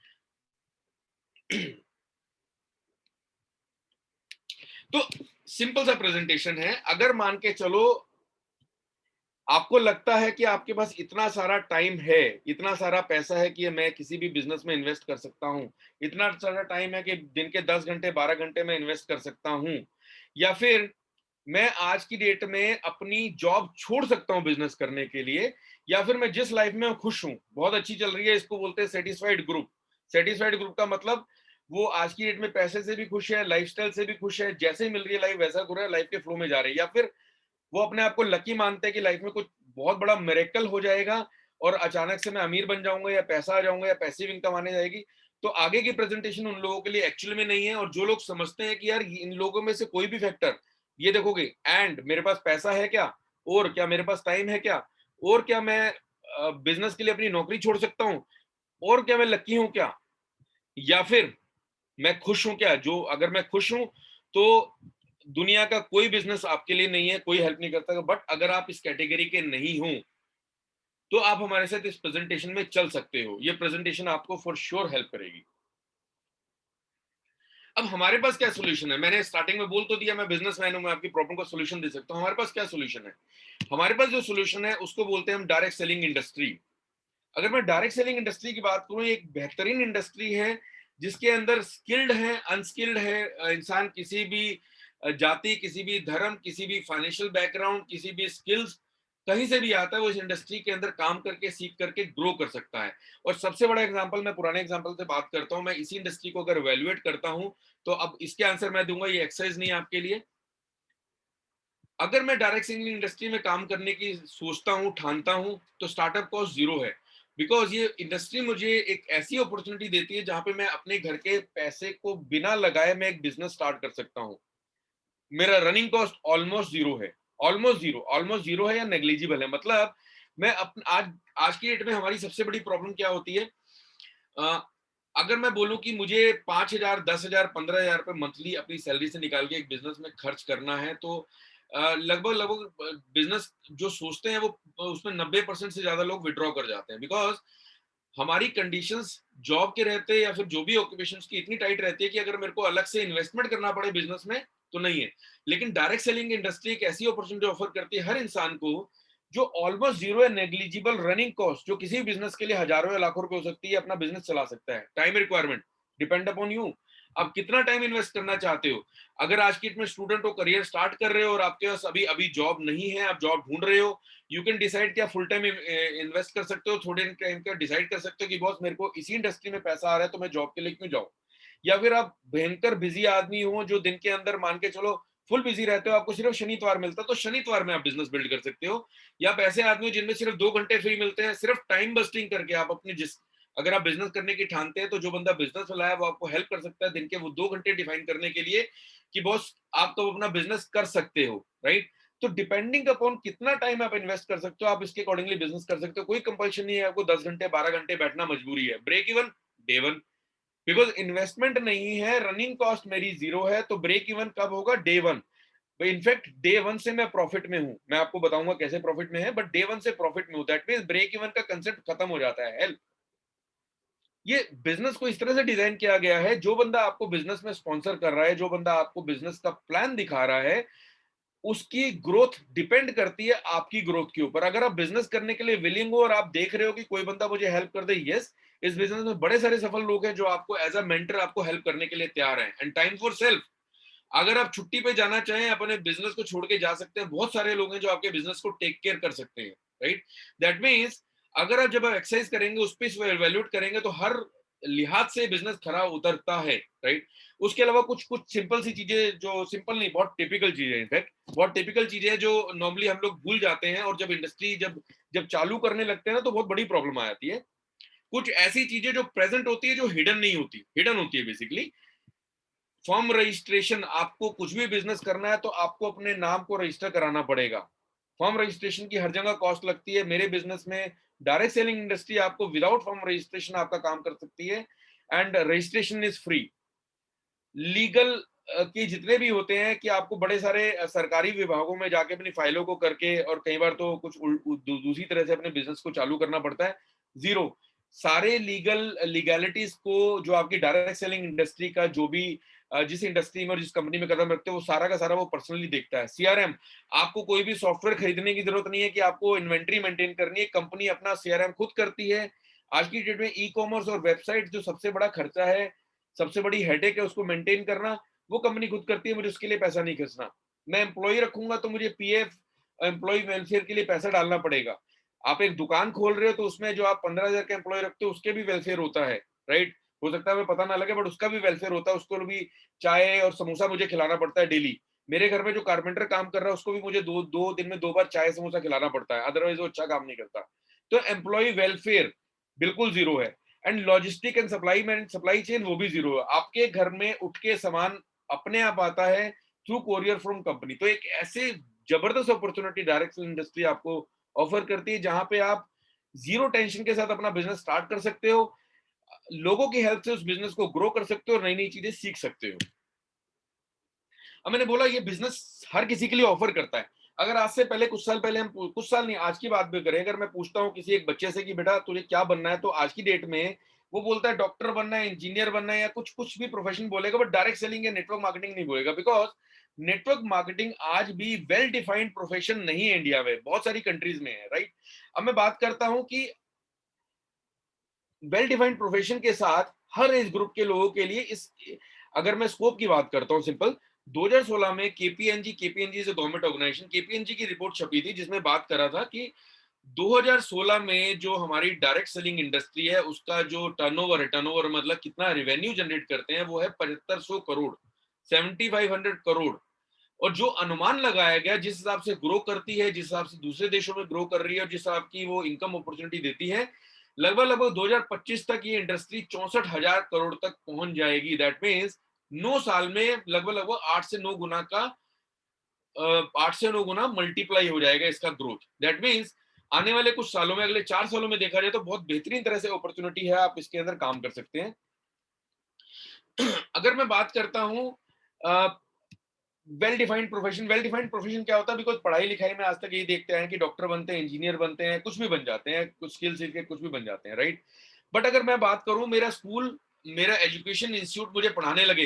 तो सिंपल सा प्रेजेंटेशन है। अगर मान के चलो आपको लगता है कि आपके पास इतना सारा टाइम है, इतना सारा पैसा है कि मैं किसी भी बिजनेस में इन्वेस्ट कर सकता हूं, इतना सारा टाइम है कि दिन के 10 घंटे 12 घंटे में इन्वेस्ट कर सकता हूं, या फिर मैं आज की डेट में अपनी जॉब छोड़ सकता हूं बिजनेस करने के लिए, या फिर मैं जिस लाइफ में खुश हूं, बहुत अच्छी चल रही है, इसको बोलते हैं सेटिस्फाइड ग्रुप। सेटिस्फाइड ग्रुप का मतलब वो आज की डेट में पैसे से भी खुश है, लाइफस्टाइल से भी खुश है, जैसे ही मिल रही है लाइफ वैसा घूर रहा है, लाइफ के फ्लो में जा रही है, या फिर वो अपने आप को लकी मानते हैं कि लाइफ में कुछ बहुत बड़ा मिरेकल हो जाएगा और अचानक से मैं अमीर बन जाऊंगा, या पैसा आ जाऊंगा, या पैसिव इनकम आने जाएगी। तो आगे की प्रेजेंटेशन उन लोगों के लिए एक्चुअल में नहीं है। और जो लोग समझते हैं कि यार इन लोगों में से कोई भी फैक्टर, ये देखोगे, एंड मेरे पास पैसा है क्या, और क्या मेरे पास टाइम है क्या, और क्या मैं बिजनेस के लिए अपनी नौकरी छोड़ सकता हूँ, और क्या मैं लकी हूं क्या, या फिर मैं खुश हूं क्या, जो अगर मैं खुश हूं तो दुनिया का कोई बिजनेस आपके लिए नहीं है, कोई हेल्प नहीं करता। बट अगर आप इस कैटेगरी के नहीं हो तो आप हमारे साथ इस प्रेजेंटेशन में चल सकते हो, ये प्रेजेंटेशन आपको फॉर श्योर हेल्प करेगी। अब हमारे पास क्या सोल्यूशन है? मैंने स्टार्टिंग में बोल तो दिया मैं बिजनेसमैन हूं, मैं आपकी प्रॉब्लम का सोल्यूशन दे सकता हूं। हमारे पास क्या सोल्यूशन है? हमारे पास जो सोल्यूशन है उसको बोलते हैं हम डायरेक्ट सेलिंग इंडस्ट्री। अगर मैं डायरेक्ट सेलिंग इंडस्ट्री की बात करूं, एक बेहतरीन इंडस्ट्री है जिसके अंदर स्किल्ड है, अनस्किल्ड है, इंसान किसी भी जाति, किसी भी धर्म, किसी भी फाइनेंशियल बैकग्राउंड, किसी भी स्किल्स कहीं से भी आता है, वो इस इंडस्ट्री के अंदर काम करके सीख करके ग्रो कर सकता है। और सबसे बड़ा एग्जांपल, मैं पुराने एग्जांपल से बात करता हूं, मैं इसी इंडस्ट्री को अगर इवेल्युएट करता हूं, तो अब इसके आंसर मैं दूंगा, ये एक्सरसाइज नहीं है आपके लिए। अगर मैं डायरेक्ट सेलिंग इंडस्ट्री में काम करने की सोचता हूँ, ठानता हूँ, तो स्टार्टअप कॉस्ट जीरो है। बिकॉज ये इंडस्ट्री मुझे एक ऐसी अपॉर्चुनिटी देती है जहां पे मैं अपने घर के पैसे को बिना लगाए मैं एक बिजनेस स्टार्ट कर सकता हूँ। मेरा रनिंग कॉस्ट ऑलमोस्ट जीरो है, ऑलमोस्ट जीरो है या नेग्लिजिबल है। मतलब मैं आज आज की डेट में हमारी सबसे बड़ी प्रॉब्लम क्या होती है? अ, अगर मैं बोलूं कि मुझे 5,000, 10,000, 15,000 रुपए मंथली अपनी सैलरी से निकाल के एक बिजनेस में खर्च करना है, तो लगभग लगभग बिजनेस जो सोचते हैं वो उसमें 90% से ज्यादा लोग विड्रॉ कर जाते हैं। बिकॉज हमारी कंडीशंस जॉब के रहते या फिर जो भी ऑक्यूपेशंस की इतनी टाइट रहती है कि अगर मेरे को अलग से इन्वेस्टमेंट करना पड़े बिजनेस में तो नहीं है। लेकिन डायरेक्ट सेलिंग इंडस्ट्री एक ऐसी अपॉर्चुनिटी ऑफर करती है हर इंसान को जो ऑलमोस्ट जीरो है, नेग्लिजिबल रनिंग कॉस्ट, जो किसी भी बिजनेस के लिए हजारों या लाखों रुपए हो सकती है, अपना बिजनेस चला सकता है। Time requirement depend upon you, आप कितना टाइम इन्वेस्ट करना चाहते हो। अगर आज की डेट में स्टूडेंट हो, करियर स्टार्ट कर रहे हो और आपके पास अभी अभी जॉब नहीं है, आप जॉब ढूंढ रहे हो, यू कैन डिसाइड क्या फुल टाइम इन्वेस्ट कर सकते हो, थोड़े टाइम का डिसाइड कर सकते हो कि बॉस मेरे को इसी इंडस्ट्री में पैसा आ रहा है तो मैं जॉब के लिए क्यों जाऊं। या फिर आप भयंकर बिजी आदमी हो जो दिन के अंदर मान के चलो फुल बिजी रहते हो, आपको सिर्फ शनिवार मिलता है, तो शनिवार में आप बिजनेस बिल्ड कर सकते हो। या आप ऐसे आदमी हो जिनमें सिर्फ 2 घंटे फ्री मिलते हैं, सिर्फ टाइम बस्टिंग करके आप अपनी जिस अगर आप बिजनेस करने की ठानते हैं तो जो बंदा बिजनेस वाला है वो आपको हेल्प कर सकता है दिन के वो 2 घंटे डिफाइन करने के लिए कि बॉस आप तो अपना बिजनेस कर सकते हो, राइट? तो डिपेंडिंग अपॉन कितना टाइम आप इन्वेस्ट कर सकते हो, आप इसके अकॉर्डिंगली बिजनेस कर सकते हो। कोई कंपल्शन नहीं है आपको 10 घंटे 12 घंटे बैठना, मजबूरी है। Break even day one, because investment नहीं है, रनिंग कॉस्ट मेरी जीरो है, तो ब्रेक इवन कब होगा? Day one. In fact day one से मैं प्रॉफिट में हूं, मैं आपको बताऊंगा कैसे प्रॉफिट में है, बट डे वन से प्रॉफिट में हूं। दैट मीन ब्रेक इवन का कंसेप्ट खत्म हो जाता है। हेल्प, ये बिजनेस को इस तरह से डिजाइन किया गया है, जो बंदा आपको बिजनेस में स्पॉन्सर कर रहा है, जो बंदा आपको बिजनेस का प्लान दिखा रहा है, उसकी ग्रोथ डिपेंड करती है आपकी ग्रोथ के ऊपर। अगर आप बिजनेस करने के लिए विलिंग हो और आप देख रहे हो कि कोई बंदा मुझे हेल्प कर दे, यस, इस बिजनेस में बड़े सारे सफल लोग हैं जो आपको एज अ मेंटर आपको हेल्प करने के लिए तैयार हैं। एंड टाइम फॉर सेल्फ, अगर आप छुट्टी पे जाना चाहें, अपने बिजनेस को छोड़ के जा सकते हैं। बहुत सारे लोग हैं जो आपके बिजनेस को टेक केयर कर सकते हैं, राइट। दैट मीन्स अगर आप जब एक्सरसाइज करेंगे, उस पर वैल्यूट करेंगे, तो हर लिहाज से बिजनेस खरा उतरता है, राइट। उसके अलावा कुछ कुछ सिंपल सी चीजें, जो सिंपल नहीं, बहुत टिपिकल चीजें, इनफैक्ट बहुत टिपिकल चीजें जो नॉर्मली हम लोग भूल जाते हैं, और जब इंडस्ट्री जब जब चालू करने लगते हैं ना, तो बहुत बड़ी प्रॉब्लम आ जाती है। कुछ ऐसी चीजें जो प्रेजेंट होती है, जो हिडन नहीं होती, हिडन होती है बेसिकली। फॉर्म रजिस्ट्रेशन, आपको कुछ भी बिजनेस करना है तो आपको अपने नाम को रजिस्टर कराना पड़ेगा। फॉर्म रजिस्ट्रेशन की हर जगह कॉस्ट लगती है। मेरे बिजनेस में डायरेक्ट सेलिंग इंडस्ट्री आपको विदाउट फॉर्म रजिस्ट्रेशन आपका काम कर सकती है, and registration is free. Legal के जितने भी होते हैं, कि आपको बड़े सारे सरकारी विभागों में जाके अपनी फाइलों को करके, और कई बार तो कुछ दूसरी तरह से अपने बिजनेस को चालू करना पड़ता है, जीरो। सारे लीगैलिटीज को जो आपकी डायरेक्ट सेलिंग इंडस्ट्री का, जो भी जिस इंडस्ट्री में और जिस कंपनी में कदम रखते हो, वो सारा का सारा वो पर्सनली देखता है। सीआरएम, आपको कोई भी सॉफ्टवेयर खरीदने की जरूरत नहीं है कि आपको इन्वेंट्री मेंटेन करनी है, कंपनी अपना सीआरएम खुद करती है। आज की डेट में ई कॉमर्स और वेबसाइट जो सबसे बड़ा खर्चा है, सबसे बड़ी हेडेक है, उसको मेंटेन करना, वो कंपनी खुद करती है। मुझे उसके लिए पैसा नहीं खर्चना। मैं एम्प्लॉय रखूंगा तो मुझे पीएफ, एम्प्लॉय वेलफेयर के लिए पैसा डालना पड़ेगा। आप एक दुकान खोल रहे हो तो उसमें जो आप 15,000 के एम्प्लॉय रखते हो, उसके भी वेलफेयर होता है, राइट। हो सकता है हमें पता ना लगे, बट उसका भी वेलफेयर होता है। उसको भी चाय और समोसा मुझे खिलाना पड़ता है डेली। मेरे घर में जो कारपेंटर काम कर रहा है, उसको भी मुझे दो दो दिन में 2 बार चाय समोसा खिलाना पड़ता है, अदरवाइज वो अच्छा काम नहीं करता। तो एम्प्लॉय वेलफेयर बिल्कुल जीरो है। And logistic and supply chain, वो भी जीरो है। आपके घर में उठ के सामान अपने आप आता है थ्रू कोरियर फ्रॉम कंपनी। तो एक ऐसे जबरदस्त अपॉर्चुनिटी डायरेक्ट इंडस्ट्री आपको ऑफर करती है, जहां पे आप जीरो टेंशन के साथ अपना बिजनेस स्टार्ट कर सकते हो, लोगों की हेल्प से उस बिजनेस को ग्रो कर सकते हो, और नई नई चीजें सीख सकते हो। अब मैंने बोला ये बिजनेस हर किसी के लिए ऑफर करता है। अगर आज से पहले, कुछ साल पहले, हम कुछ साल नहीं, आज की बात भी करें, अगर मैं पूछता हूँ किसी एक बच्चे से कि बेटा तुझे क्या बनना है, तो आज की डेट में वो बोलता है डॉक्टर बनना है, इंजीनियर बनना है, या कुछ कुछ भी प्रोफेशन बोलेगा, बट डायरेक्ट सेलिंग या नेटवर्क मार्केटिंग नहीं बोलेगा। बिकॉज नेटवर्क मार्केटिंग आज भी वेल डिफाइंड प्रोफेशन नहीं है इंडिया में, बहुत सारी कंट्रीज में है, राइट। अब मैं बात करता हूं कि वेल डिफाइंड प्रोफेशन के साथ हर एज ग्रुप के लोगों के लिए इस, अगर मैं स्कोप की बात करता हूं सिंपल, 2016 में केपीएनजी से गवर्नमेंट ऑर्गेनाइजेशन केपीएनजी की रिपोर्ट छपी थी, जिसमें बात करा था कि 2016 में जो हमारी डायरेक्ट सेलिंग इंडस्ट्री है, उसका जो टर्नओवर है, टर्नओवर मतलब कितना रेवेन्यू जनरेट करते हैं, वो है 7500 करोड़, 7500 करोड़। और जो अनुमान लगाया गया, जिस हिसाब से ग्रो करती है, जिस हिसाब से दूसरे देशों में ग्रो कर रही है, और जिस हिसाब की वो इनकम अपॉर्चुनिटी देती है, लगभग लगभग 2025 तक ये इंडस्ट्री 64,000 करोड़ तक पहुंच जाएगी। दैट मीन्स 9 साल में लगभग लगभग 8 से 9 गुना मल्टीप्लाई हो जाएगा इसका ग्रोथ। दैट मीन्स आने वाले कुछ सालों में, अगले 4 सालों में देखा जाए तो बहुत बेहतरीन तरह से अपॉर्चुनिटी है, आप इसके अंदर काम कर सकते हैं। अगर मैं बात करता हूं वेल डिफाइंड प्रोफेशन क्या होता है, बिकॉज पढ़ाई लिखाई में आज तक यही देखते हैं कि डॉक्टर बनते हैं, इंजीनियर बनते हैं, कुछ भी बन जाते हैं, कुछ स्किल सीख के कुछ भी बन जाते हैं, राइट। बट अगर मैं बात करूं, मेरा स्कूल, मेरा एजुकेशन इंस्टीट्यूट मुझे पढ़ाने लगे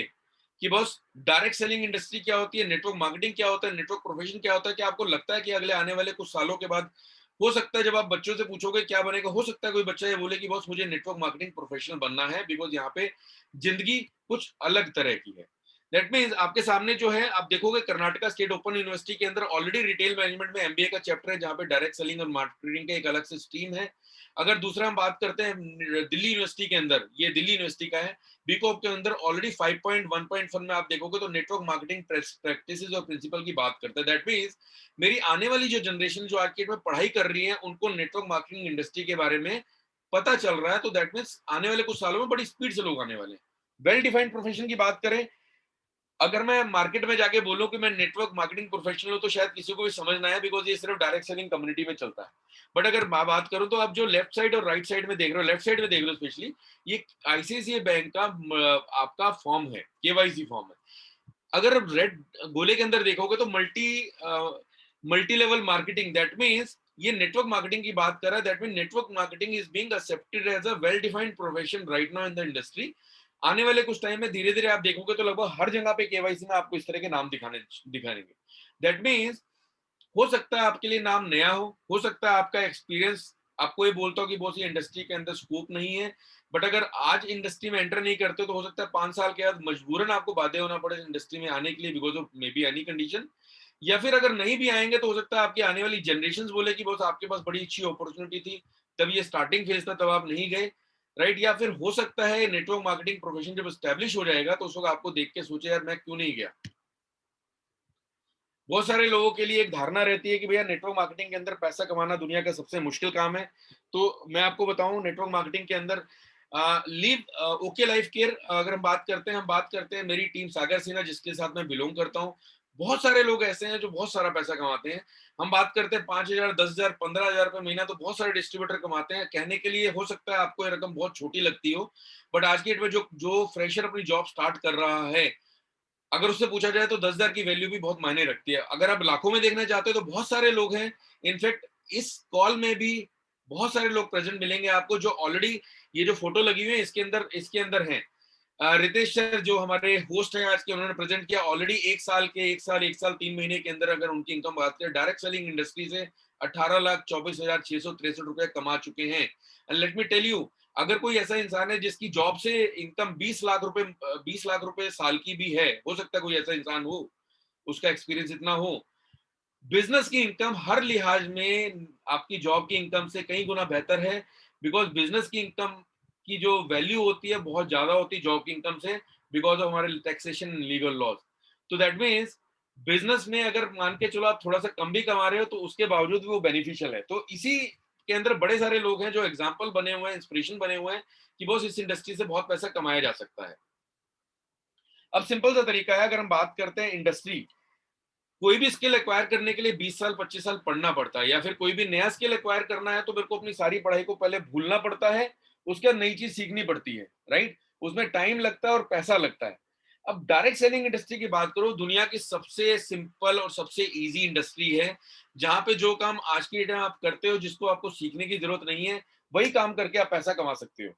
कि बॉस डायरेक्ट सेलिंग इंडस्ट्री क्या होती है, नेटवर्क मार्केटिंग क्या होता है, नेटवर्क प्रोफेशन क्या होता है, क्या आपको लगता है कि अगले आने वाले कुछ सालों के बाद, हो सकता है जब आप बच्चों से पूछोगे क्या बनेगा, हो सकता है कोई बच्चा ये बोले कि बॉस मुझे नेटवर्क मार्केटिंग प्रोफेशनल बनना है, बिकॉज यहाँ पे जिंदगी कुछ अलग तरह की है। दैट मीन्स आपके सामने जो है, आप देखोगे कर्नाटका स्टेट ओपन यूनिवर्सिटी के अंदर ऑलरेडी रिटेल मैनेजमेंट में एमबीए का चैप्टर है, जहां पे डायरेक्ट सेलिंग और मार्केटिंग का एक अलग से स्ट्रीम है। अगर दूसरा हम बात करते हैं दिल्ली यूनिवर्सिटी के अंदर, ये दिल्ली यूनिवर्सिटी का है, बीकॉम के अंदर ऑलरेडी 5.1.1 में आप देखोगे तो नेटवर्क मार्केटिंग प्रैक्टिसेस और प्रिंसिपल की बात करता है। दैट मीन्स मेरी आने वाली जो जनरेशन जो आज की डेट में पढ़ाई कर रही है, उनको नेटवर्क मार्केटिंग इंडस्ट्री के बारे में पता चल रहा है। तो दैट मीन्स आने वाले कुछ सालों में बड़ी स्पीड से लोग आने वाले हैं। वेल डिफाइंड प्रोफेशन की बात करें, अगर मैं मार्केट में जाके बोलूं कि मैं नेटवर्क मार्केटिंग प्रोफेशनल हूं, तो शायद किसी को भी समझ ना आए, बिकॉज ये सिर्फ डायरेक्ट सेलिंग कम्युनिटी में चलता है। बट अगर मैं बात करूं तो आप जो लेफ्ट साइड और राइट साइड में देख रहे हो, लेफ्ट साइड में देख रहे हो स्पेशली, ये आईसीआईसीआई बैंक का आपका फॉर्म है, केवाईसी फॉर्म है। अगर रेड गोले के अंदर देखोगे तो multi level marketing, that means ये नेटवर्क मार्केटिंग की बात कर रहा है, that mean network marketing is being accepted as a well defined profession right now in the industry. आने वाले कुछ टाइम में धीरे धीरे आप देखोगे तो लगभग हर जगह पे केवाईसी में आपको इस तरह के नाम दिखाएंगे। दैट मीन्स हो सकता है आपके लिए नाम नया हो सकता है आपका एक्सपीरियंस आपको ये बोलता हो कि बहुत सी इंडस्ट्री के अंदर स्कोप नहीं है, बट अगर आज इंडस्ट्री में एंटर नहीं करते तो हो सकता है 5 साल के बाद मजबूरन आपको बाध्य होना पड़े इंडस्ट्री में आने के लिए, because of may be any condition. या फिर अगर नहीं भी आएंगे तो हो सकता है आपकी आने वाली जनरेशन बोले कि बॉस आपके पास बड़ी अच्छी अपॉर्चुनिटी थी, तब ये स्टार्टिंग फेज था, तब आप नहीं गए, राइट। या फिर हो सकता है नेटवर्क मार्केटिंग प्रोफेशन जब स्टैब्लिश हो जाएगा तो उस वक्त आपको देख के सोचे यार मैं क्यों नहीं गया। बहुत सारे लोगों के लिए एक धारणा रहती है कि भैया नेटवर्क मार्केटिंग के अंदर पैसा कमाना दुनिया का सबसे मुश्किल काम है। तो मैं आपको बताऊं नेटवर्क मार्केटिंग के अंदर लीव ओके लाइफ केयर अगर हम बात करते हैं मेरी टीम सागर सिन्हा जिसके साथ मैं बिलोंग करता हूं, बहुत सारे लोग ऐसे हैं जो बहुत सारा पैसा कमाते हैं। हम बात करते हैं 5,000 10,000 15,000 रुपए महीना, तो बहुत सारे डिस्ट्रीब्यूटर कमाते हैं। कहने के लिए हो सकता है आपको ये रकम बहुत छोटी लगती हो, बट आज की डेट में जो जो फ्रेशर अपनी जॉब स्टार्ट कर रहा है, अगर उससे पूछा जाए तो 10,000 की वैल्यू भी बहुत मायने रखती है। अगर आप लाखों में देखना चाहते हो तो बहुत सारे लोग हैं। इनफैक्ट इस कॉल में भी बहुत सारे लोग प्रेजेंट मिलेंगे आपको जो ऑलरेडी ये जो फोटो लगी हुई है इसके अंदर हैं। रितेश सर जो हमारे होस्ट हैं आज के, उन्होंने प्रेजेंट किया ऑलरेडी 1 साल 3 महीने के अंदर अगर उनकी इनकम बात करें डायरेक्ट सेलिंग इंडस्ट्री से 18,24,663 रुपए कमा चुके हैं। And let me tell you, अगर कोई ऐसा इंसान है जिसकी जॉब से इनकम 20 लाख रुपए साल की भी है, हो सकता है कोई ऐसा इंसान हो उसका एक्सपीरियंस इतना हो। बिजनेस की इनकम हर लिहाज में आपकी जॉब की इनकम से कई गुना बेहतर है, बिकॉज बिजनेस की इनकम की जो वैल्यू होती है बहुत ज्यादा होती है जॉब की इनकम से, बिकॉज ऑफ हमारे टैक्सेशन एंड लीगल लॉज। तो दैट मीन्स बिजनेस में अगर मान के चलो आप थोड़ा सा कम भी कमा रहे हो तो उसके बावजूद भी वो बेनिफिशियल है। तो इसी के अंदर बड़े सारे लोग हैं जो एग्जाम्पल बने हुए हैं, इंस्पिरेशन बने हुए हैं कि बॉस इस इंडस्ट्री से बहुत पैसा कमाया जा सकता है। अब सिंपल सा तरीका है, अगर हम बात करते हैं इंडस्ट्री, कोई भी स्किल एक्वायर करने के लिए 20 साल 25 साल पढ़ना पड़ता है, या फिर कोई भी नया स्किल एक्वायर करना है तो मेरे को अपनी सारी पढ़ाई को पहले भूलना पड़ता है, उसके बाद नई चीज सीखनी पड़ती है, राइट। उसमें टाइम लगता है और पैसा लगता है। अब डायरेक्ट सेलिंग इंडस्ट्री की बात करो, दुनिया की सबसे सिंपल और सबसे इजी इंडस्ट्री है, जहां पे जो काम आज की डेट में आप करते हो जिसको आपको सीखने की जरूरत नहीं है, वही काम करके आप पैसा कमा सकते हो।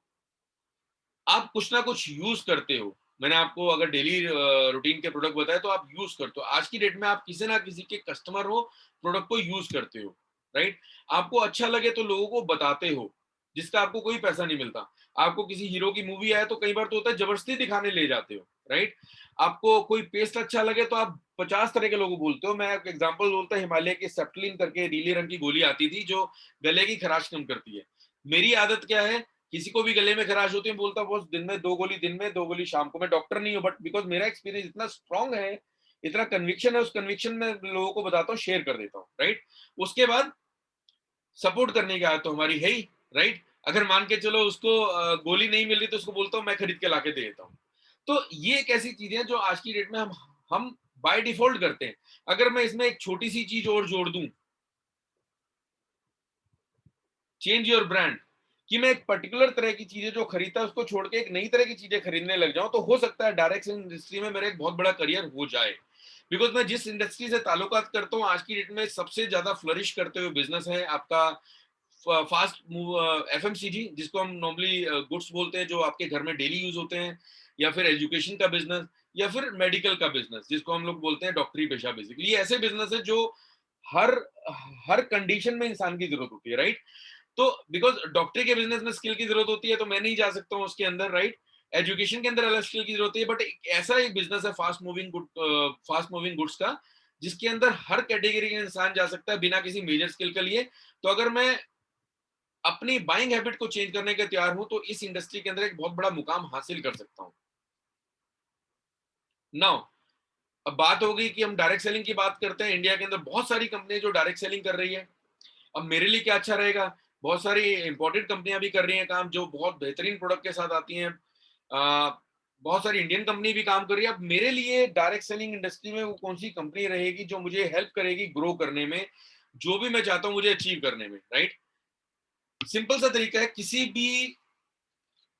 आप कुछ ना कुछ यूज करते हो। मैंने आपको अगर डेली रूटीन के प्रोडक्ट बताए तो आप यूज करते हो। आज की डेट में आप किसी ना किसी के कस्टमर हो, प्रोडक्ट को यूज करते हो, राइट। आपको अच्छा लगे तो लोगों को बताते हो, जिसका आपको कोई पैसा नहीं मिलता। आपको किसी हीरो की मूवी आए तो कई बार तो होता है जबरदस्ती दिखाने ले जाते हो, राइट। आपको कोई पेस्ट अच्छा लगे तो आप 50 तरह के लोगों बोलते हो। मैं एक एग्जांपल बोलता, हिमालय की सेप्टलिन करके नीले रंग की गोली आती थी जो गले की खराश कम करती है। मेरी आदत क्या है, किसी को भी गले में खराश होती है बोलता बॉस दिन में 2 गोली शाम को। मैं डॉक्टर नहीं हूँ, बट बिकॉज मेरा एक्सपीरियंस इतना स्ट्रांग है, इतना कन्विक्शन है, उस कन्विक्शन में लोगों को बताता हूँ, शेयर कर देता हूँ, राइट। उसके बाद सपोर्ट करने की आदत तो हमारी है ही, राइट। अगर मान के चलो उसको गोली नहीं मिल रही तो उसको बोलता हूँ मैं खरीद के लाके दे देता हूँ। तो ये एक ऐसी चीजें हैं जो आज की डेट में हम बाय डिफॉल्ट करते हैं। अगर मैं इसमें एक छोटी सी चीज और जोड़ दूं, चेंज योर ब्रांड, कि मैं एक पर्टिकुलर तरह की चीजें जो खरीदता उसको छोड़ के एक नई तरह की चीजें खरीदने लग जाऊं, तो हो सकता है डायरेक्ट इंडस्ट्री में मेरा एक बहुत बड़ा करियर हो जाए। बिकॉज मैं जिस इंडस्ट्री से ताल्लुकात करता हूँ आज की डेट में सबसे ज्यादा फ्लरिश करते हुए बिजनेस है आपका फास्ट मूव एफएमसीजी, जिसको हम नॉर्मली गुड्स बोलते हैं जो आपके घर में डेली यूज होते हैं, या फिर एजुकेशन का बिजनेस, या फिर मेडिकल का बिजनेस जिसको हम लोग बोलते हैं डॉक्टरी पेशा। बेसिकली ये ऐसे बिजनेस है जो हर हर कंडीशन में इंसान की जरूरत होती है, राइट। तो बिकॉज डॉक्टरी के बिजनेस में स्किल की जरूरत होती है तो मैं नहीं जा सकता हूँ उसके अंदर, राइट। एजुकेशन के अंदर अलग स्किल की जरूरत है, बट ऐसा एक बिजनेस है फास्ट मूविंग गुड्स का, जिसके अंदर हर कैटेगरी का इंसान जा सकता है बिना किसी मेजर स्किल के लिए। तो अगर मैं अपनी बाइंग हैबिट को चेंज करने के तैयार हूं तो इस इंडस्ट्री के अंदर एक बहुत बड़ा मुकाम हासिल कर सकता हूं। नाउ अब बात हो गई कि हम डायरेक्ट सेलिंग की बात करते हैं। इंडिया के अंदर बहुत सारी कंपनी जो डायरेक्ट सेलिंग कर रही है। अब मेरे लिए क्या अच्छा रहेगा, बहुत सारी इंपोर्टेड कंपनियां भी कर रही हैं काम जो बहुत बेहतरीन प्रोडक्ट के साथ आती हैं। बहुत सारी इंडियन कंपनी भी काम कर रही है। अब मेरे लिए डायरेक्ट सेलिंग इंडस्ट्री में वो कौन सी कंपनी रहेगी जो मुझे हेल्प करेगी ग्रो करने में, जो भी मैं चाहता हूं मुझे अचीव करने में, राइट। सिंपल सा तरीका है, किसी भी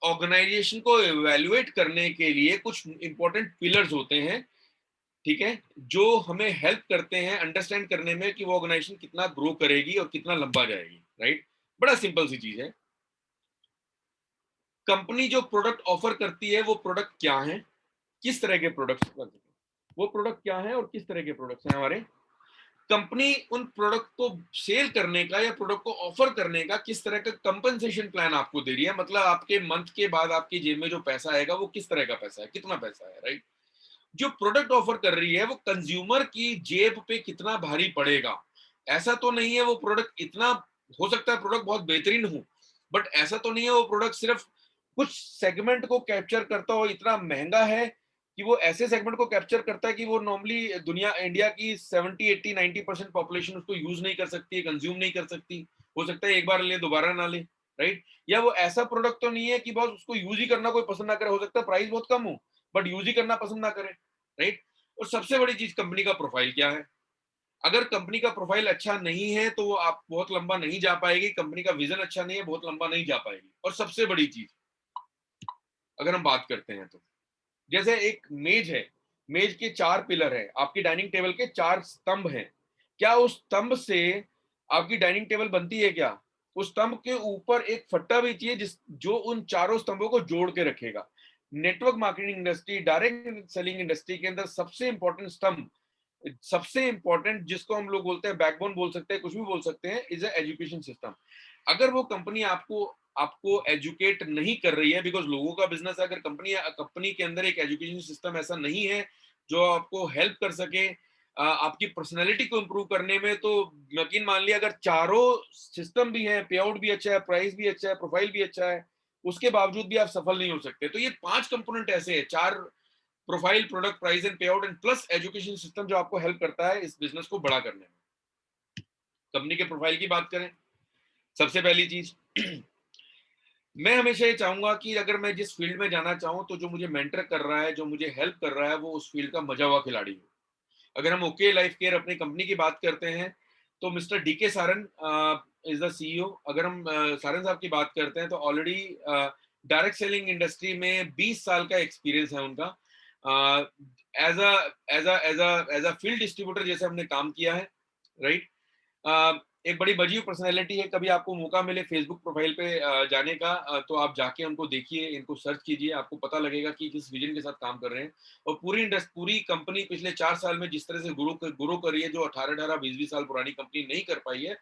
ऑर्गेनाइजेशन को एवेल्युएट करने के लिए कुछ इंपॉर्टेंट पिलर्स होते हैं। ठीक है, जो हमें हेल्प करते हैं अंडरस्टैंड करने में कि वो ऑर्गेनाइजेशन कितना ग्रो करेगी और कितना लंबा जाएगी, राइट? बड़ा सिंपल सी चीज है। कंपनी जो प्रोडक्ट ऑफर करती है वो प्रोडक्ट क्या है, किस तरह के प्रोडक्ट्स, वो प्रोडक्ट क्या है और किस तरह के प्रोडक्ट्स हैं हमारे। कंपनी उन प्रोडक्ट को सेल करने का या प्रोडक्ट को ऑफर करने का किस तरह का कंपनसेशन प्लान आपको दे रही है, मतलब आपके मंथ के बाद आपकी जेब में जो पैसा आएगा वो किस तरह का पैसा है, कितना पैसा है, राइट? जो प्रोडक्ट ऑफर कर रही है वो कंज्यूमर की जेब पे कितना भारी पड़ेगा। ऐसा तो नहीं है वो प्रोडक्ट इतना, हो सकता है प्रोडक्ट बहुत बेहतरीन हो, बट ऐसा तो नहीं है वो प्रोडक्ट सिर्फ कुछ सेगमेंट को कैप्चर करता हो, इतना महंगा है कि वो ऐसे सेगमेंट को कैप्चर करता है कि वो नॉर्मली दुनिया इंडिया की 70 80 90% पॉपुलेशन उसको यूज नहीं कर सकती है, कंज्यूम नहीं कर सकती। हो सकता है एक बार ले दोबारा ना ले, राइट? या वो ऐसा प्रोडक्ट तो नहीं है कि बस उसको यूज ही करना कोई पसंद ना करे, हो सकता है प्राइस बहुत कम हो बट यूज ही करना पसंद ना करे, राइट? और सबसे बड़ी चीज कंपनी का प्रोफाइल क्या है। अगर कंपनी का प्रोफाइल अच्छा नहीं है तो वो आप बहुत लंबा नहीं जा पाएगी, कंपनी का विजन अच्छा नहीं है बहुत लंबा नहीं जा पाएगी। और सबसे बड़ी चीज अगर हम बात करते हैं तो जैसे एक मेज है, मेज के 4 पिलर है, आपकी डाइनिंग टेबल के 4 स्तंभ हैं। क्या उस स्तंभ से आपकी डाइनिंग टेबल बनती है क्या? उस स्तंभ के ऊपर एक फट्टा भी चाहिए जिस जो उन चारों स्तंभों को जोड़ के रखेगा। Network marketing industry, direct selling industry के अंदर सबसे इंपॉर्टेंट स्तंभ, सबसे इंपॉर्टेंट जिसको हम लोग बोलते हैं बैकबोन बोल सकते हैं, कुछ भी बोल सकते हैं, इज एजुकेशन सिस्टम। अगर वो कंपनी आपको आपको एजुकेट नहीं कर रही है, बिकॉज लोगों का बिजनेस है, अगर कंपनी के अंदर एक एजुकेशन सिस्टम ऐसा नहीं है जो आपको हेल्प कर सके आपकी पर्सनैलिटी को इंप्रूव करने में, तो यकीन मान लिया अगर चारों सिस्टम भी है, पे आउट भी अच्छा है, प्राइस भी अच्छा है, प्रोफाइल भी अच्छा है, उसके बावजूद भी आप सफल नहीं हो सकते। तो ये 5 कंपोनेंट ऐसे हैं, 4: प्रोफाइल, प्रोडक्ट, प्राइस एंड पे out and plus education system, जो आपको हेल्प करता है इस बिजनेस को बड़ा करने में। कंपनी के प्रोफाइल की बात करें, सबसे पहली चीज मैं हमेशा ये चाहूंगा कि अगर मैं जिस फील्ड में जाना चाहूँ तो जो मुझे मेंटर कर रहा है, जो मुझे हेल्प कर रहा है, वो उस फील्ड का मजा हुआ खिलाड़ी हो। अगर हम ओके लाइफ केयर अपनी कंपनी की बात करते हैं तो mister D K Saran is the CEO. अगर हम सारन साहब की बात करते हैं तो ऑलरेडी डायरेक्ट सेलिंग इंडस्ट्री में 20 साल का एक्सपीरियंस है उनका। As a as a field distributor जैसे हमने काम किया है, राइट? एक बड़ी बजी हुई पर्सनैलिटी है। कभी आपको मौका मिले फेसबुक प्रोफाइल पे जाने का तो आप जाके उनको देखिए, इनको सर्च कीजिए, आपको पता लगेगा कि किस विजन के साथ काम कर रहे हैं। और पूरी कंपनी पिछले 4 साल में जिस तरह से ग्रो करी है, जो 18-18 20-20 साल पुरानी कंपनी नहीं कर पाई है,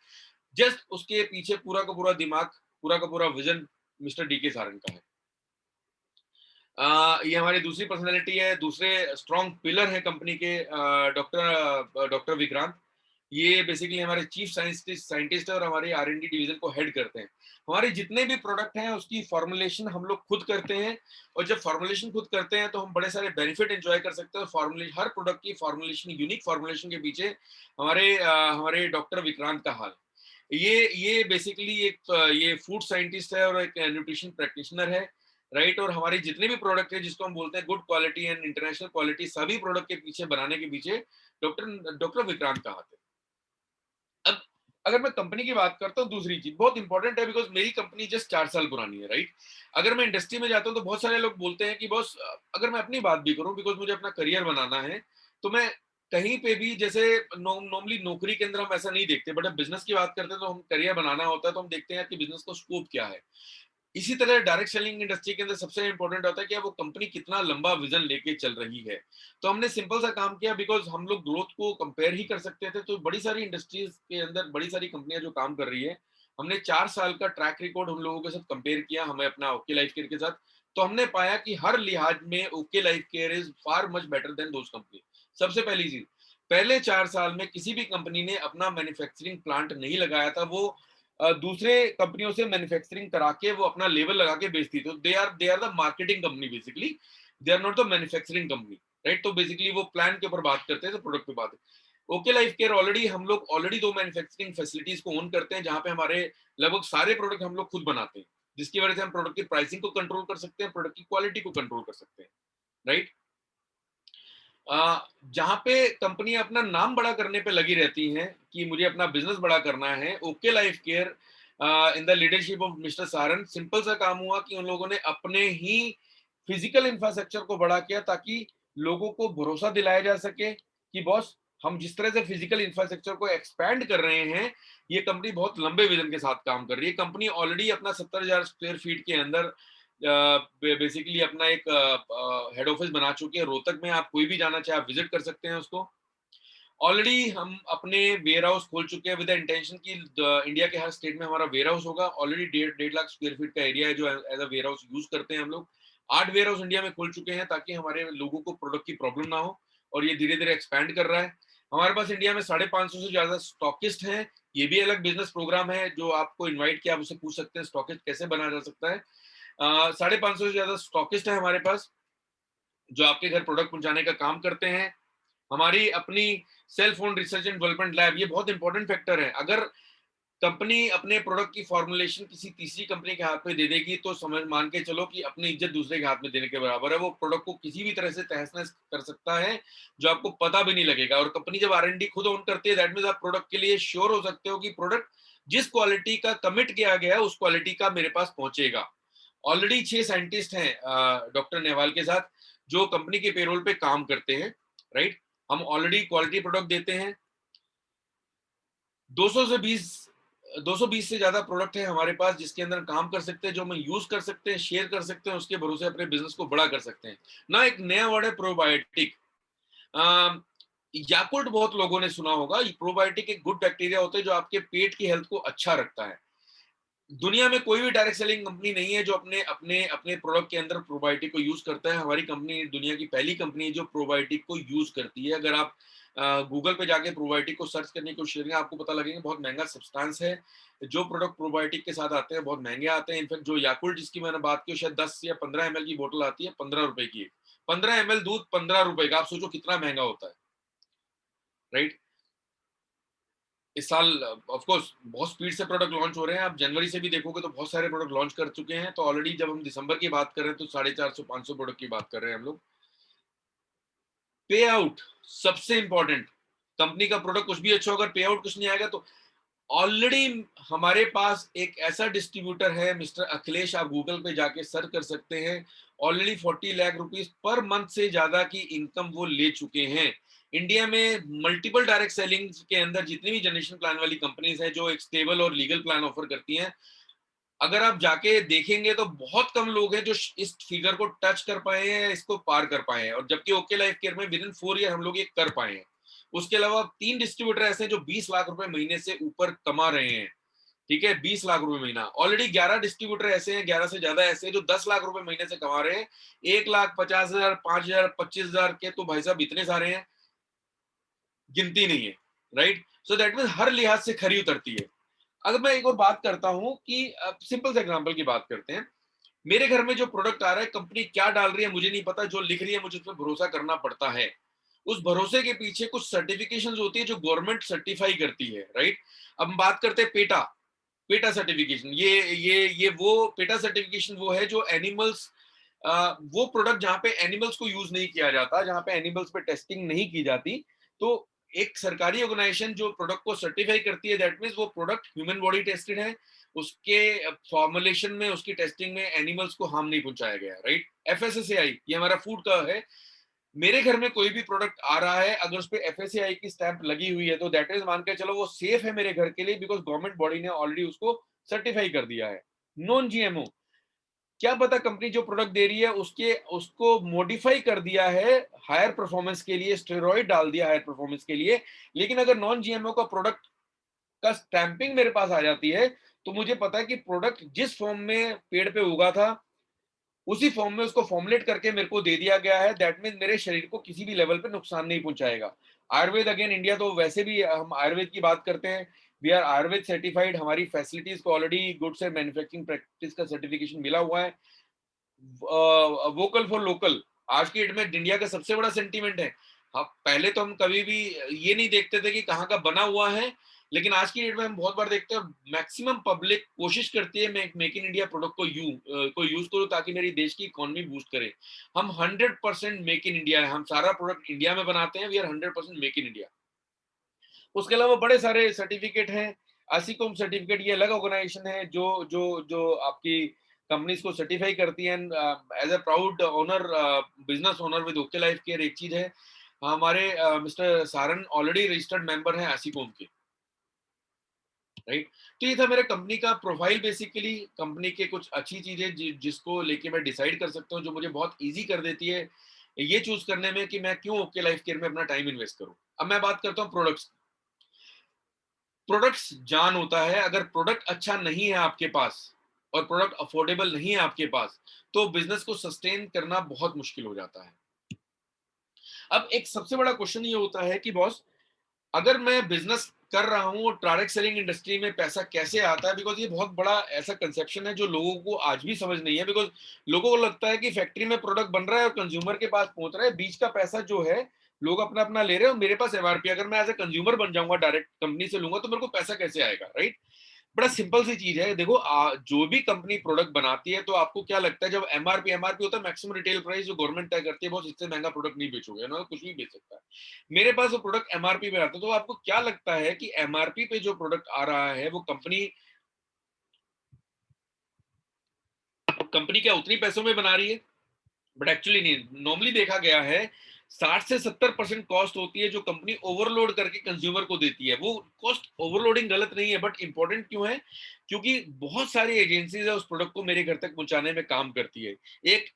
जस्ट उसके पीछे पूरा का पूरा दिमाग, पूरा का पूरा विजन मिस्टर डीके सारंग का है। ये हमारी दूसरी पर्सनैलिटी है, दूसरे स्ट्रॉन्ग पिलर है कंपनी के, डॉक्टर विक्रांत। ये बेसिकली हमारे चीफ साइंटिस्ट है और हमारे R&D डिवीजन को हेड करते हैं। हमारे जितने भी प्रोडक्ट हैं उसकी फॉर्मुलेशन हम लोग खुद करते हैं, और जब फॉर्मुलेशन खुद करते हैं तो हम बड़े सारे बेनिफिट एंजॉय कर सकते हैं। फॉर्मुलेशन, हर प्रोडक्ट की फॉर्मुलेशन, यूनिक फॉर्मुलेशन के पीछे हमारे डॉक्टर विक्रांत का हाल। ये बेसिकली ये फूड साइंटिस्ट है और एक न्यूट्रिशन प्रैक्टिशनर है, राइट? और हमारे जितने भी प्रोडक्ट है जिसको हम बोलते हैं good quality and international quality, सभी प्रोडक्ट के पीछे बनाने के पीछे डॉक्टर विक्रांत का हाथ है। अब अगर मैं कंपनी की बात करता हूँ, दूसरी चीज बहुत इंपॉर्टेंट है, बिकॉज मेरी कंपनी जस्ट 4 साल पुरानी है, राइट? अगर मैं इंडस्ट्री में जाता हूँ तो बहुत सारे लोग बोलते हैं कि बॉस, अगर मैं अपनी बात भी करूँ, बिकॉज मुझे अपना करियर बनाना है, तो मैं कहीं पे भी जैसे नॉर्मली नौकरी के अंदर हम ऐसा नहीं देखते, बट अब बिजनेस की बात करते हैं तो हम करियर बनाना होता है तो हम देखते हैं कि बिजनेस का स्कोप क्या है। इसी तरह डायरेक्ट सेलिंग इंडस्ट्री के अंदर सबसे इंपॉर्टेंट होता है कि वो कंपनी कितना लंबा विजन लेके चल रही है। तो हमने सिंपल सा काम किया, बिकॉज हम लोग ग्रोथ को कंपेयर ही कर सकते थे, तो बड़ी सारी इंडस्ट्रीज के अंदर बड़ी सारी कंपनियां जो काम कर रही है, हमने 4 साल का ट्रैक रिकॉर्ड उन लोगों के साथ कंपेयर किया, हमें अपना ओके लाइफ केयर के साथ। तो हमने पाया कि हर लिहाज में okay life care is far much better than those company. सबसे पहली चीज, पहले 4 साल में किसी भी कंपनी ने अपना मैन्युफैक्चरिंग प्लांट नहीं लगाया था, वो दूसरे कंपनियों से मैन्युफैक्चरिंग करा के वो अपना लेवल लगा के बेचती। तो they are the marketing company, basically they are not the manufacturing company, right? तो बेसिकली वो प्लान के ऊपर बात करते हैं, तो प्रोडक्ट पे बात है। ओके लाइफ केयर हम लोग ऑलरेडी 2 मैन्युफैक्चरिंग फैसिलिटीज को ओन करते हैं, जहां पे हमारे लगभग सारे प्रोडक्ट हम लोग खुद बनाते हैं, जिसकी वजह से हम प्रोडक्ट की प्राइसिंग को कंट्रोल कर सकते हैं, प्रोडक्ट की क्वालिटी को कंट्रोल कर सकते हैं, राइट? जहां पे कंपनी अपना नाम बड़ा करने पे लगी रहती हैं कि मुझे अपना बिजनेस बड़ा करना है, okay life care in the leadership of mister Saran, simple सा काम हुआ कि उन लोगों ने अपने ही फिजिकल इंफ्रास्ट्रक्चर को बड़ा किया, ताकि लोगों को भरोसा दिलाया जा सके कि बॉस, हम जिस तरह से फिजिकल इंफ्रास्ट्रक्चर को एक्सपैंड कर रहे हैं, ये कंपनी बहुत लंबे विजन के साथ काम कर रही है। कंपनी ऑलरेडी अपना 70,000 स्क्वायर फीट के अंदर बेसिकली अपना एक हेड ऑफिस बना चुकी है रोहतक में। आप कोई भी जाना चाहे आप विजिट कर सकते हैं उसको। ऑलरेडी हम अपने वेयर हाउस खोल चुके हैं विद द इंटेंशन कि इंडिया के हर स्टेट में हमारा वेयर हाउस होगा। ऑलरेडी 1.5 लाख स्क्वायर फीट का एरिया है जो as a warehouse use करते हैं हम लोग। 8 वेयर हाउस इंडिया में खोल चुके हैं ताकि हमारे लोगों को प्रोडक्ट की प्रॉब्लम ना हो, और ये धीरे धीरे एक्सपैंड कर रहा है। हमारे पास इंडिया में 550 से ज्यादा स्टॉकिस्ट हैं। ये भी अलग बिजनेस प्रोग्राम है जो आपको इन्वाइट किया, आप उससे पूछ सकते हैं स्टॉकिस्ट कैसे बना जा सकता है। 550 से ज्यादा स्टॉकिस्ट है हमारे पास जो आपके घर प्रोडक्ट पहुंचाने का काम करते हैं। हमारी अपनी cell phone research and development lab, ये बहुत इंपॉर्टेंट फैक्टर है। अगर कंपनी अपने प्रोडक्ट की फॉर्मुलेशन किसी तीसरी कंपनी के हाथ में दे देगी तो समझ मान के चलो कि अपनी इज्जत दूसरे के हाथ में देने के बराबर है। वो प्रोडक्ट को किसी भी तरह से तहस नहस कर सकता है जो आपको पता भी नहीं लगेगा। और कंपनी जब R&D खुद ऑन करती है, दैट मींस आप प्रोडक्ट के लिए श्योर हो सकते हो कि प्रोडक्ट जिस क्वालिटी का कमिट किया गया है उस क्वालिटी का मेरे पास पहुंचेगा। ऑलरेडी 6 साइंटिस्ट हैं डॉक्टर नेहवाल के साथ जो कंपनी के पेरोल पे काम करते हैं, राइट। हम ऑलरेडी क्वालिटी प्रोडक्ट देते हैं। 200 से 20 220 से ज्यादा प्रोडक्ट है हमारे पास जिसके अंदर काम कर सकते हैं, जो हम यूज कर सकते हैं, शेयर कर सकते हैं, उसके भरोसे अपने बिजनेस को बड़ा कर सकते हैं ना। एक नया वर्ड है प्रोबायोटिक। याकुल्ट बहुत लोगों ने सुना होगा। प्रोबायोटिक एक गुड बैक्टीरिया होता है जो आपके पेट की हेल्थ को अच्छा रखता है। दुनिया में कोई भी डायरेक्ट सेलिंग कंपनी नहीं है जो अपने अपने अपने प्रोडक्ट के अंदर प्रोबायोटिक को यूज करता है। हमारी कंपनी दुनिया की पहली कंपनी है जो प्रोबायोटिक को यूज करती है। अगर आप गूगल पे जाके प्रोबायोटिक को सर्च करने की कोशिश करेंगे आपको पता लगेगा बहुत महंगा सब्सटेंस है। जो प्रोडक्ट प्रोबायोटिक के साथ आते हैं बहुत महंगे आते हैं। इनफैक्ट जो याकुल्ट जिसकी मैंने बात की शायद 10 या 15 ml की बोतल आती है, 15 रुपए की। 15 ml दूध 15 रुपए का, आप सोचो कितना महंगा होता है, राइट। इस साल ऑफ कोर्स बहुत स्पीड से प्रोडक्ट लॉन्च हो रहे हैं। आप जनवरी से भी देखोगे तो बहुत सारे प्रोडक्ट लॉन्च कर चुके हैं। तो ऑलरेडी जब हम दिसंबर की बात कर रहे हैं तो 450-500 प्रोडक्ट की बात कर रहे हैं हम लोग। पे आउट सबसे इंपॉर्टेंट। कंपनी का प्रोडक्ट कुछ भी अच्छा होगा, पे आउट कुछ नहीं आएगा। तो ऑलरेडी हमारे पास एक ऐसा डिस्ट्रीब्यूटर है मिस्टर अखिलेश, आप गूगल पे जाके सर्च कर सकते हैं। Already 40 lakh rupees per month से ज्यादा की इनकम वो ले चुके हैं। इंडिया में मल्टीपल डायरेक्ट सेलिंग के अंदर जितनी भी जनरेशन प्लान वाली कंपनीज हैं जो एक स्टेबल और लीगल प्लान ऑफर करती हैं, अगर आप जाके देखेंगे तो बहुत कम लोग हैं जो इस फिगर को टच कर पाए हैं, इसको पार कर पाए हैं। और जबकि ओके लाइफ केयर में विद इन 4 ईयर हम लोग ये कर पाए हैं। उसके अलावा 3 डिस्ट्रीब्यूटर ऐसे हैं जो 20 लाख रुपए महीने से ऊपर कमा रहे हैं। ठीक है, 20 लाख रुपए महीना। ऑलरेडी 11 डिस्ट्रीब्यूटर ऐसे हैं, 11 से ज्यादा ऐसे हैं जो 10 लाख रुपए महीने से कमा रहे हैं। 1,50,000, 5,000, 25,000 के तो भाई साहब इतने सारे हैं, गिनती नहीं है, राइट। सो दैट मीन हर लिहाज से खरी उतरती है। अगर मैं एक और बात करता हूं कि सिंपल से एग्जांपल की बात करते हैं। मेरे घर में जो प्रोडक्ट आ रहा है कंपनी क्या डाल रही है मुझे नहीं पता, जो लिख रही है मुझे उस पर भरोसा करना पड़ता है। उस भरोसे के पीछे कुछ सर्टिफिकेशंस होती है जो गवर्नमेंट सर्टिफाई करती है, राइट। अब हम बात करते हैं पेटा। पेटा सर्टिफिकेशन, ये वो पेटा सर्टिफिकेशन वो है जो एनिमल्स, वो प्रोडक्ट जहां पे एनिमल्स को यूज नहीं किया जाता, जहां पे एनिमल्स पे टेस्टिंग नहीं की जाती, तो एक सरकारी ऑर्गेनाइजेशन जो प्रोडक्ट को सर्टिफाई करती है, दैट मींस वो प्रोडक्ट ह्यूमन बॉडी टेस्टेड है, उसके फॉर्मुलेशन में उसकी टेस्टिंग में एनिमल्स को हार्म नहीं पहुंचाया गया, राइट। FSSAI ये हमारा फूड का है। मेरे घर में कोई भी प्रोडक्ट आ रहा है अगर उस पर FSSAI की स्टैंप लगी हुई है तो दैट इज मान के चलो वो सेफ है मेरे घर के लिए, बिकॉज गवर्नमेंट बॉडी ने ऑलरेडी उसको सर्टिफाई कर दिया है। नॉन GMO, क्या पता कंपनी जो प्रोडक्ट दे रही है उसके उसको मॉडिफाई कर दिया है हायर परफॉर्मेंस के लिए, स्टेरॉइड डाल दिया हायर परफॉर्मेंस के लिए। लेकिन अगर नॉन GMO का प्रोडक्ट का स्टैंपिंग मेरे पास आ जाती है तो मुझे पता है कि प्रोडक्ट जिस फॉर्म में पेड़ पे उगा था उसी फॉर्म में उसको फॉर्मुलेट करके मेरे को दे दिया गया है। दैट मीन मेरे शरीर को किसी भी लेवल पे नुकसान नहीं पहुंचाएगा। आयुर्वेद, अगेन इंडिया तो वैसे भी हम आयुर्वेद की बात करते हैं, वी आर आयुर्वेद सर्टिफाइड। हमारी फैसिलिटीज को already goods and manufacturing practice का सर्टिफिकेशन मिला हुआ है। वोकल फॉर लोकल आज की डेट में इंडिया का सबसे बड़ा सेंटीमेंट है। हाँ, पहले तो हम कभी भी ये नहीं देखते थे कि कहाँ का बना हुआ है, लेकिन आज की डेट में हम बहुत बार देखते हैं मैक्सिमम पब्लिक कोशिश करती है मेक इन इंडिया प्रोडक्ट को यूज करो ताकि मेरी देश की इकोनॉमी बूस्ट करे। हम 100% मेक इन इंडिया है, हम सारा प्रोडक्ट इंडिया में बनाते हैं, we are 100% make in India. उसके अलावा बड़े सारे सर्टिफिकेट हैं। ASICOM सर्टिफिकेट, ये अलग ऑर्गेनाइजेशन है जो जो जो आपकी कंपनीज को सर्टिफाई करती है। As a proud owner, business owner with okay life care, एक चीज है, हमारे mister Saran already registered member हैं एसीकॉम के, राइट। तो ये था मेरे कंपनी का प्रोफाइल, बेसिकली कंपनी के कुछ अच्छी चीजें जिसको लेके मैं डिसाइड कर सकता हूँ, जो मुझे बहुत इजी कर देती है ये चूज करने में कि मैं क्यों ओके लाइफ केयर में अपना टाइम इन्वेस्ट करूं। अब मैं बात करता हूँ प्रोडक्ट्स। प्रोडक्ट्स जान होता है, अगर प्रोडक्ट अच्छा नहीं है आपके पास और प्रोडक्ट अफोर्डेबल नहीं है आपके पास, तो बिजनेस को सस्टेन करना बहुत मुश्किल हो जाता है। अब एक सबसे बड़ा क्वेश्चन ये होता है कि बॉस, अगर मैं बिजनेस कर रहा हूँ और डायरेक्ट सेलिंग इंडस्ट्री में पैसा कैसे आता है, बिकॉज ये बहुत बड़ा ऐसा कंसेप्शन है जो लोगों को आज भी समझ नहीं है। बिकॉज लोगों को लगता है कि फैक्ट्री में प्रोडक्ट बन रहा है और कंज्यूमर के पास पहुंच रहा है, बीच का पैसा जो है लोग अपना अपना ले रहे हैं और मेरे पास एमआरपी, अगर मैं एज ए कंज्यूमर बन जाऊंगा, डायरेक्ट कंपनी से लूंगा, तो मेरे को पैसा कैसे आएगा, राइट। बड़ा सिंपल सी चीज है, देखो जो भी कंपनी प्रोडक्ट बनाती है, तो आपको क्या लगता है, जब एमआरपी एमआरपी होता है मैक्सिमम रिटेल प्राइस, जो गवर्नमेंट तय करती है, बहुत इससे महंगा प्रोडक्ट नहीं बेचोगे ना, कुछ भी बेच सकता है। मेरे पास वो प्रोडक्ट एमआरपी पे आता है, तो आपको क्या लगता है कि एमआरपी पे जो प्रोडक्ट आ रहा है वो कंपनी कंपनी क्या उतनी पैसों में बना रही है? बट एक्चुअली नहीं, नॉर्मली देखा गया है 60 से 70% कॉस्ट होती है जो कंपनी ओवरलोड करके कंज्यूमर को देती है। वो कॉस्ट ओवरलोडिंग गलत नहीं है, बट इंपॉर्टेंट क्यों है? क्योंकि बहुत सारी एजेंसीज है उस प्रोडक्ट को मेरे घर तक पहुंचाने में काम करती है। एक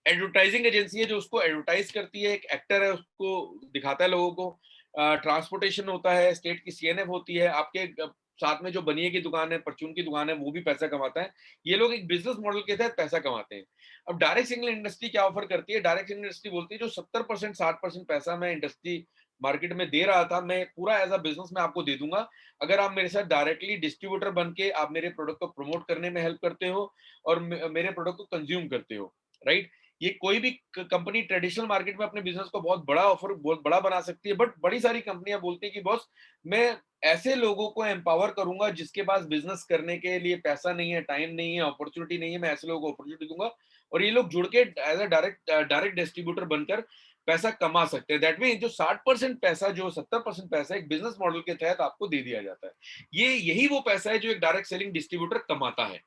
एडवर्टाइजिंग एजेंसी है जो उसको एडवर्टाइज करती है, एक एक्टर है उसको दिखाता है लोगों को, ट्रांसपोर्टेशन होता है, स्टेट की सीएनएफ होती है, आपके साथ में जो बनिए की दुकान है, परचून की दुकान है, वो भी पैसा कमाता है। ये लोग एक बिजनेस मॉडल के तहत पैसा कमाते हैं। अब डायरेक्ट सेलिंग इंडस्ट्री क्या ऑफर करती है? डायरेक्ट सेलिंग इंडस्ट्री बोलती है जो 70% 60% पैसा मैं इंडस्ट्री मार्केट में दे रहा था, मैं पूरा एज अ बिजनेस में आपको दे दूंगा, अगर आप मेरे साथ डायरेक्टली डिस्ट्रीब्यूटर बन के आप मेरे प्रोडक्ट को प्रमोट करने में हेल्प करते हो और मेरे प्रोडक्ट को कंज्यूम करते हो, राइट। ये कोई भी कंपनी ट्रेडिशनल मार्केट में अपने बिजनेस को बहुत बड़ा ऑफर, बहुत बड़ा बना सकती है, बट बड़ी सारी कंपनियां बोलती है कि बॉस, मैं ऐसे लोगों को एम्पावर करूंगा जिसके पास बिजनेस करने के लिए पैसा नहीं है, टाइम नहीं है, अपॉर्चुनिटी नहीं है, मैं ऐसे लोगों को अपॉर्चुनिटी दूंगा और ये लोग जुड़ के एज अ डायरेक्ट डिस्ट्रीब्यूटर बनकर पैसा कमा सकते हैं। दैट मीन जो 60% पैसा, जो 70% पैसा एक बिजनेस मॉडल के तहत आपको दे दिया जाता है, ये यही वो पैसा है जो एक डायरेक्ट सेलिंग डिस्ट्रीब्यूटर कमाता है।